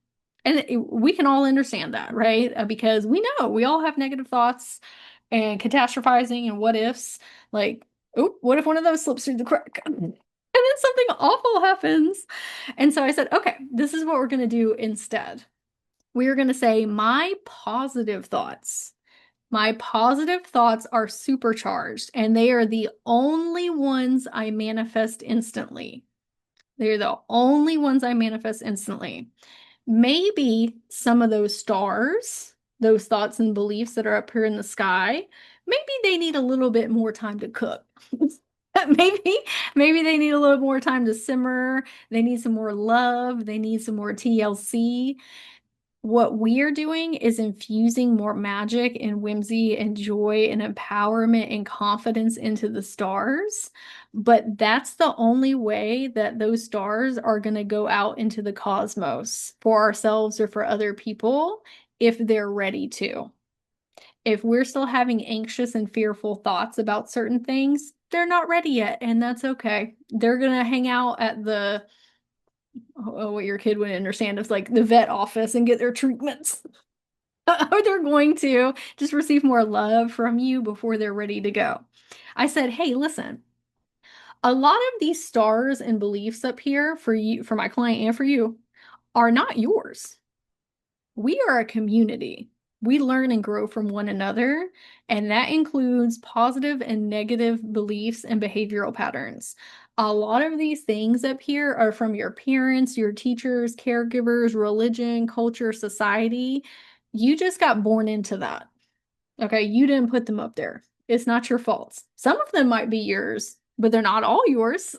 Speaker 1: And we can all understand that, right? Because we know we all have negative thoughts and catastrophizing and what ifs. Like, oh, what if one of those slips through the crack? And then something awful happens. And so I said, okay, this is what we're going to do instead. We are going to say, my positive thoughts, My positive thoughts are supercharged, and they are the only ones I manifest instantly. They're the only ones I manifest instantly. Maybe some of those stars, those thoughts and beliefs that are up here in the sky, maybe they need a little bit more time to cook. maybe, maybe they need a little more time to simmer. They need some more love. They need some more TLC. What we're doing is infusing more magic and whimsy and joy and empowerment and confidence into the stars. But that's the only way that those stars are going to go out into the cosmos for ourselves or for other people if they're ready to. If we're still having anxious and fearful thoughts about certain things, they're not ready yet, and that's okay. They're going to hang out at the what your kid wouldn't understand is like the vet office and get their treatments. Or they're going to just receive more love from you before they're ready to go. I said, hey, listen, a lot of these stars and beliefs up here for you, for my client and for you, are not yours. We are a community. We learn and grow from one another, and that includes positive and negative beliefs and behavioral patterns. A lot of these things up here are from your parents, your teachers, caregivers, religion, culture, society. You just got born into that. Okay, you didn't put them up there. It's not your fault. Some of them might be yours, but they're not all yours.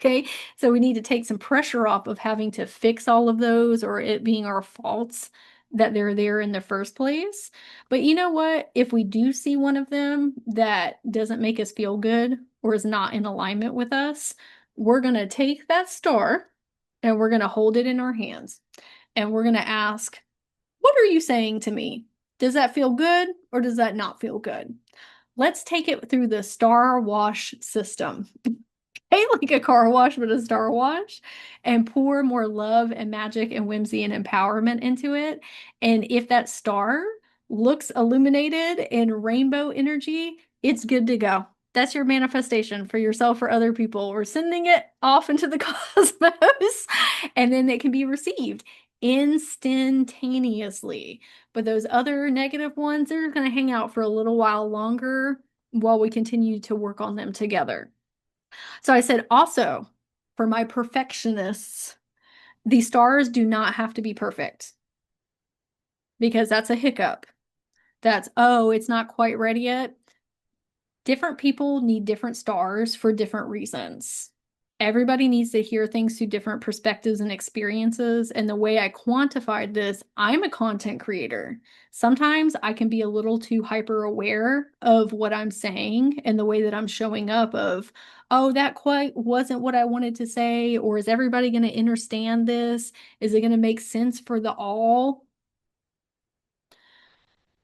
Speaker 1: Okay, so we need to take some pressure off of having to fix all of those or it being our faults that they're there in the first place. But you know what? If we do see one of them that doesn't make us feel good or is not in alignment with us, we're going to take that star and we're going to hold it in our hands and we're going to ask, what are you saying to me? Does that feel good or does that not feel good? Let's take it through the star wash system. Like a car wash, but a star wash, and pour more love and magic and whimsy and empowerment into it. And if that star looks illuminated in rainbow energy, it's good to go. That's your manifestation for yourself or other people. We're sending it off into the cosmos, and then it can be received instantaneously. But those other negative ones, they're going to hang out for a little while longer while we continue to work on them together. So I said, also, for my perfectionists, the stars do not have to be perfect because that's a hiccup. That's, oh, it's not quite ready yet. Different people need different stars for different reasons. Everybody needs to hear things through different perspectives and experiences. And the way I quantified this, I'm a content creator. Sometimes I can be a little too hyper aware of what I'm saying and the way that I'm showing up of, oh, that quite wasn't what I wanted to say, or is everybody going to understand this? Is it going to make sense for the all?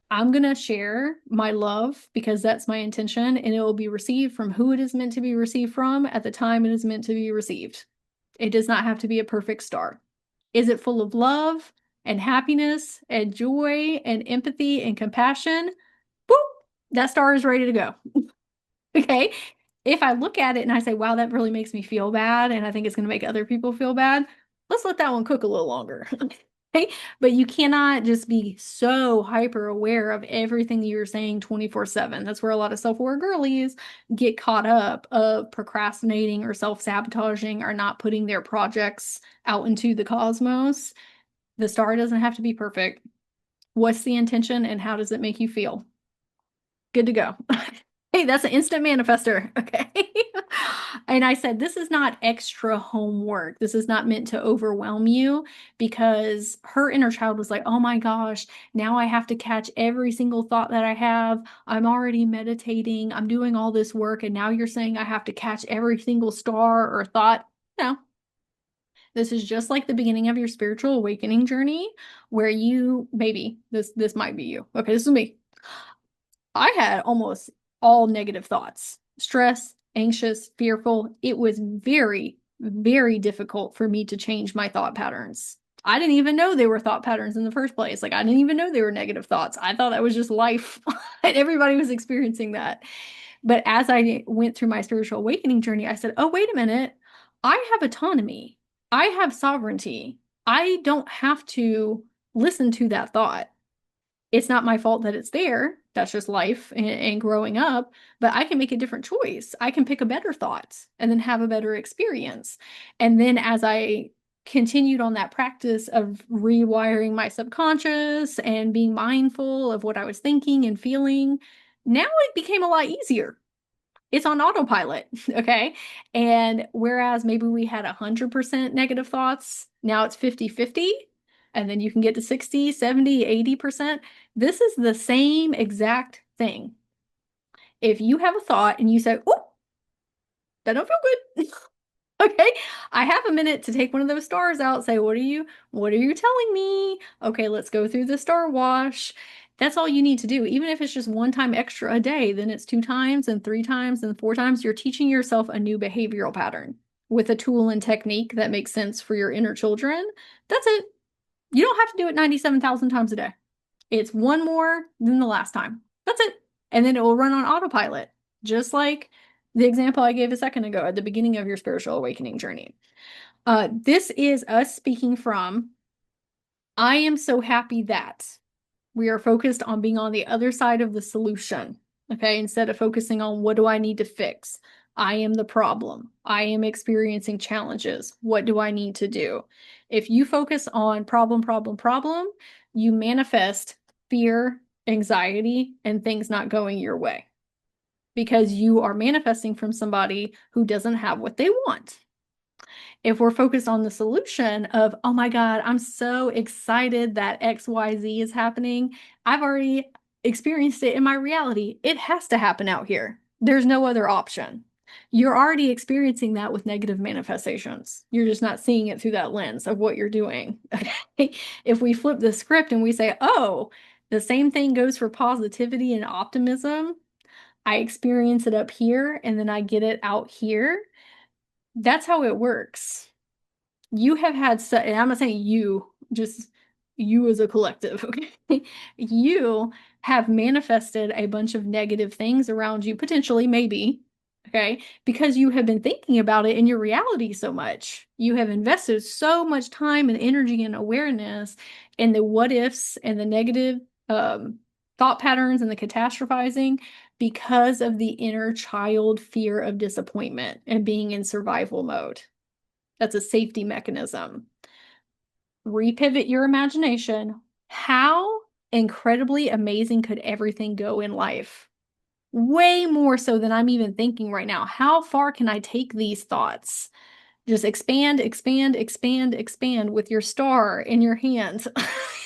Speaker 1: I'm going to share my love because that's my intention, and it will be received from who it is meant to be received from at the time it is meant to be received. It does not have to be a perfect star. Is it full of love and happiness and joy and empathy and compassion? Boop, that star is ready to go. Okay. If I look at it and I say, wow, that really makes me feel bad, and I think it's going to make other people feel bad, let's let that one cook a little longer. Okay. But you cannot just be so hyper aware of everything that you're saying 24/7. That's where a lot of self-aware girlies get caught up of procrastinating or self-sabotaging or not putting their projects out into the cosmos. The star doesn't have to be perfect. What's the intention and how does it make you feel? Good to go. Hey, that's an instant manifester. Okay. And I said, this is not extra homework. This is not meant to overwhelm you because her inner child was like, oh my gosh, now I have to catch every single thought that I have. I'm already meditating. I'm doing all this work. And now you're saying I have to catch every single star or thought. No, this is just like the beginning of your spiritual awakening journey where you, maybe this might be you. Okay, this is me. I had almost all negative thoughts, stress, anxious, fearful. It was very, very difficult for me to change my thought patterns. I didn't even know they were thought patterns in the first place. Like, I didn't even know they were negative thoughts. I thought that was just life, and everybody was experiencing that. But as I went through my spiritual awakening journey, I said, oh, wait a minute. I have autonomy. I have sovereignty. I don't have to listen to that thought. It's not my fault that it's there. That's just life and growing up. But I can make a different choice. I can pick a better thought and then have a better experience. And then as I continued on that practice of rewiring my subconscious and being mindful of what I was thinking and feeling, now it became a lot easier. It's on autopilot. Okay. And whereas maybe we had 100% negative thoughts, now it's 50-50, and then you can get to 60, 70, 80%. This is the same exact thing. If you have a thought and you say, oh, that don't feel good. Okay, I have a minute to take one of those stars out, say, what are you telling me? Okay, let's go through the star wash. That's all you need to do. Even if it's just one time extra a day, then it's 2 times and 3 times and 4 times. You're teaching yourself a new behavioral pattern with a tool and technique that makes sense for your inner children. That's it. You don't have to do it 97,000 times a day. It's one more than the last time. That's it. And then it will run on autopilot, just like the example I gave a second ago at the beginning of your spiritual awakening journey. This is us speaking from, I am so happy that we are focused on being on the other side of the solution. Okay, instead of focusing on what do I need to fix? I am the problem. I am experiencing challenges. What do I need to do? If you focus on problem, problem, problem, you manifest fear, anxiety, and things not going your way because you are manifesting from somebody who doesn't have what they want. If we're focused on the solution of, oh my God, I'm so excited that XYZ is happening, I've already experienced it in my reality. It has to happen out here. There's no other option. You're already experiencing that with negative manifestations. You're just not seeing it through that lens of what you're doing. Okay? If we flip the script and we say, oh, the same thing goes for positivity and optimism, I experience it up here and then I get it out here. That's how it works. You have had, and I'm not saying you, just you as a collective, okay? You have manifested a bunch of negative things around you, potentially, maybe, okay? Because you have been thinking about it in your reality so much. You have invested so much time and energy and awareness in the what ifs and the negative thought patterns and the catastrophizing because of the inner child fear of disappointment and being in survival mode. That's a safety mechanism. Repivot your imagination. How incredibly amazing could everything go in life? Way more so than I'm even thinking right now. How far can I take these thoughts? Just expand, expand, expand, expand with your star in your hands.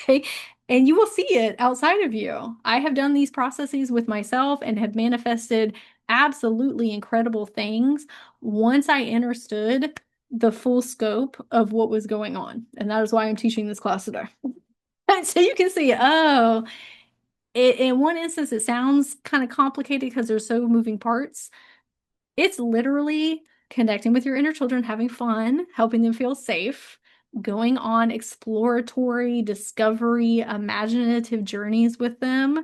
Speaker 1: Okay? And you will see it outside of you. I have done these processes with myself and have manifested absolutely incredible things once I understood the full scope of what was going on. And that is why I'm teaching this class today. So you can see, oh, in one instance, it sounds kind of complicated because there's so moving parts. It's literally connecting with your inner children, having fun, helping them feel safe, going on exploratory, discovery, imaginative journeys with them.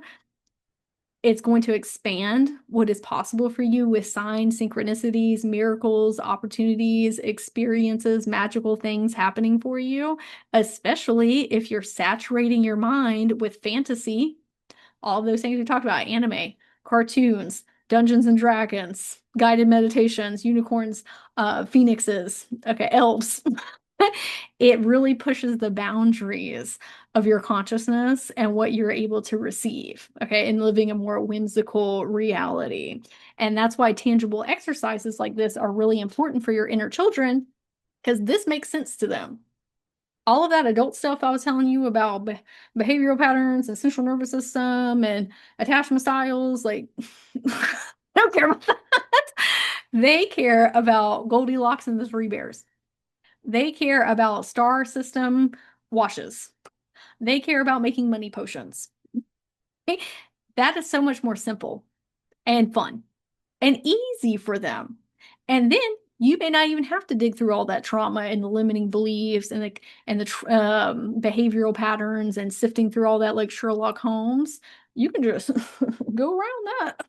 Speaker 1: It's going to expand what is possible for you with signs, synchronicities, miracles, opportunities, experiences, magical things happening for you, especially if you're saturating your mind with fantasy, all those things we talked about, anime, cartoons, Dungeons and Dragons, guided meditations, unicorns, phoenixes, okay, elves. It really pushes the boundaries of your consciousness and what you're able to receive, okay, and living a more whimsical reality. And that's why tangible exercises like this are really important for your inner children, because this makes sense to them. All of that adult stuff I was telling you about behavioral patterns and central nervous system and attachment styles, like, I don't care about that. They care about Goldilocks and the Three Bears. They care about star system washes. They care about making money potions. Okay? That is so much more simple and fun and easy for them. And then you may not even have to dig through all that trauma and the limiting beliefs and the behavioral patterns and sifting through all that like Sherlock Holmes. You can just go around that.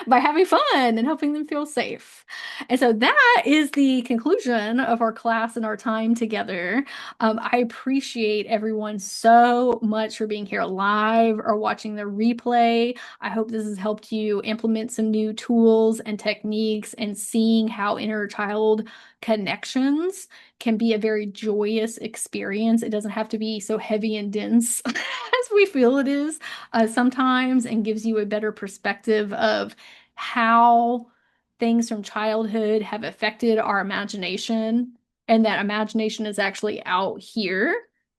Speaker 1: by having fun and helping them feel safe. And so that is the conclusion of our class and our time together. I appreciate everyone so much for being here live or watching the replay. I hope this has helped you implement some new tools and techniques and seeing how inner child connections can be a very joyous experience. It doesn't have to be so heavy and dense as we feel it is sometimes, and gives you a better perspective of how things from childhood have affected our imagination, and that imagination is actually out here.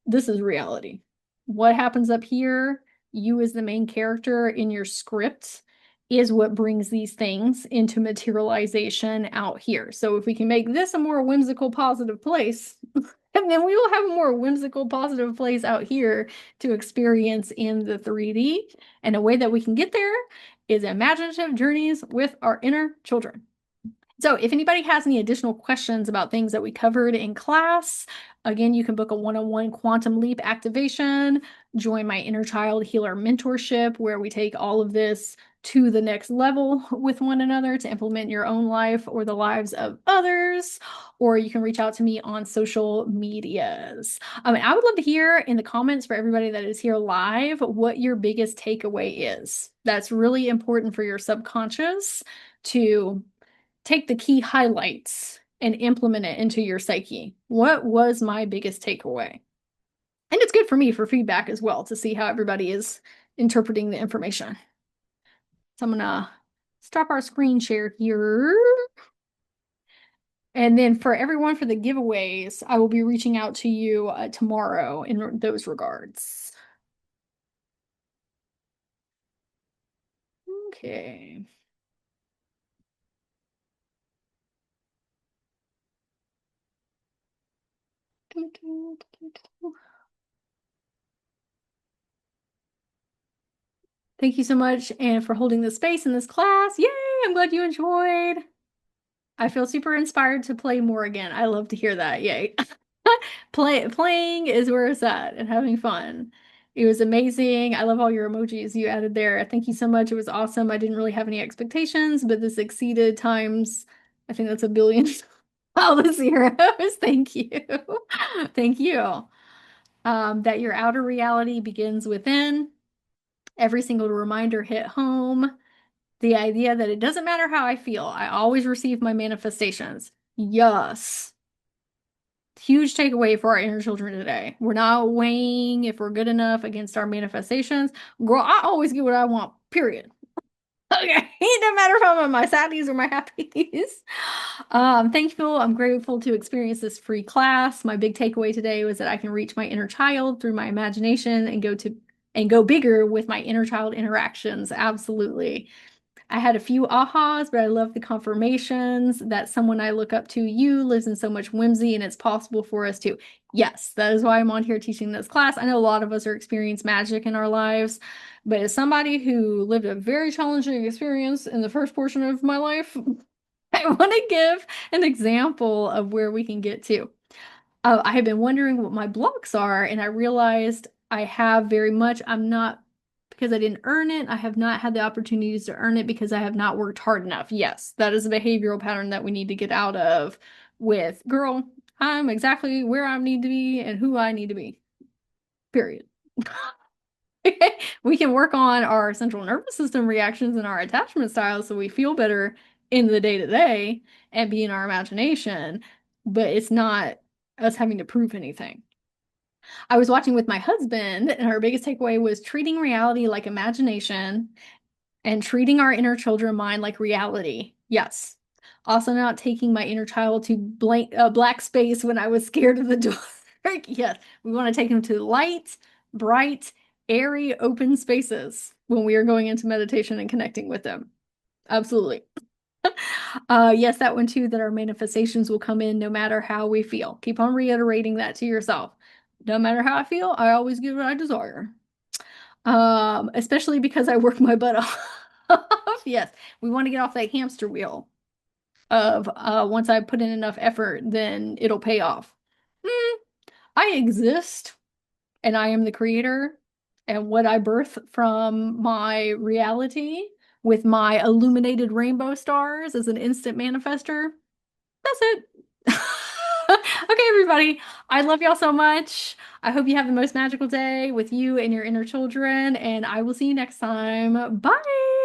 Speaker 1: This is reality. What happens up here, you as the main character in your script, is what brings these things into materialization out here. So if we can make this a more whimsical, positive place, and then we will have a more whimsical, positive place out here to experience in the 3D. And a way that we can get there is imaginative journeys with our inner children. So if anybody has any additional questions about things that we covered in class, again, you can book a one-on-one quantum leap activation, join my inner child healer mentorship, where we take all of this to the next level with one another to implement your own life or the lives of others, or you can reach out to me on social medias. And I would love to hear in the comments for everybody that is here live what your biggest takeaway is. That's really important for your subconscious to take the key highlights and implement it into your psyche. What was my biggest takeaway? And it's good for me for feedback as well to see how everybody is interpreting the information. So I'm gonna stop our screen share here. And then for everyone for the giveaways, I will be reaching out to you tomorrow in those regards. Okay. Thank you so much and for holding the space in this class. Yay! I'm glad you enjoyed. I feel super inspired to play more again. I love to hear that. Yay. Playing is where it's at and having fun. It was amazing. I love all your emojis you added there. Thank you so much. It was awesome. I didn't really have any expectations, but this exceeded times, I think that's a billion. All the zeros. Thank you. Thank you. That your outer reality begins within. Every single reminder hit home. The idea that it doesn't matter how I feel, I always receive my manifestations. Yes. Huge takeaway for our inner children today. We're not weighing if we're good enough against our manifestations. Girl, I always get what I want, period. Okay. It doesn't matter if I'm on my saddies or my happies. Thankful. I'm grateful to experience this free class. My big takeaway today was that I can reach my inner child through my imagination and go bigger with my inner child interactions. Absolutely. I had a few ahas, but I love the confirmations that someone I look up to, you, lives in so much whimsy and it's possible for us to. Yes, that is why I'm on here teaching this class. I know a lot of us are experiencing magic in our lives, but as somebody who lived a very challenging experience in the first portion of my life, I want to give an example of where we can get to. I have been wondering what my blocks are, and I realized I have very much, I'm not, because I didn't earn it, I have not had the opportunities to earn it because I have not worked hard enough. Yes, that is a behavioral pattern that we need to get out of with, girl, I'm exactly where I need to be and who I need to be. Period. We can work on our central nervous system reactions and our attachment styles so we feel better in the day to day and be in our imagination, but it's not us having to prove anything. I was watching with my husband, and our biggest takeaway was treating reality like imagination and treating our inner children mind like reality. Yes. Also, not taking my inner child to black space when I was scared of the dark. Yes, we want to take them to light, bright, airy, open spaces when we are going into meditation and connecting with them. Absolutely. Yes, that one too, that our manifestations will come in no matter how we feel. Keep on reiterating that to yourself. No matter how I feel, I always get what I desire. Especially because I work my butt off. Yes, we want to get off that hamster wheel of once I put in enough effort, then it'll pay off. I exist and I am the creator, and what I birth from my reality with my illuminated rainbow stars as an instant manifester. That's it. Okay, everybody. I love y'all so much. I hope you have the most magical day with you and your inner children, and I will see you next time. Bye.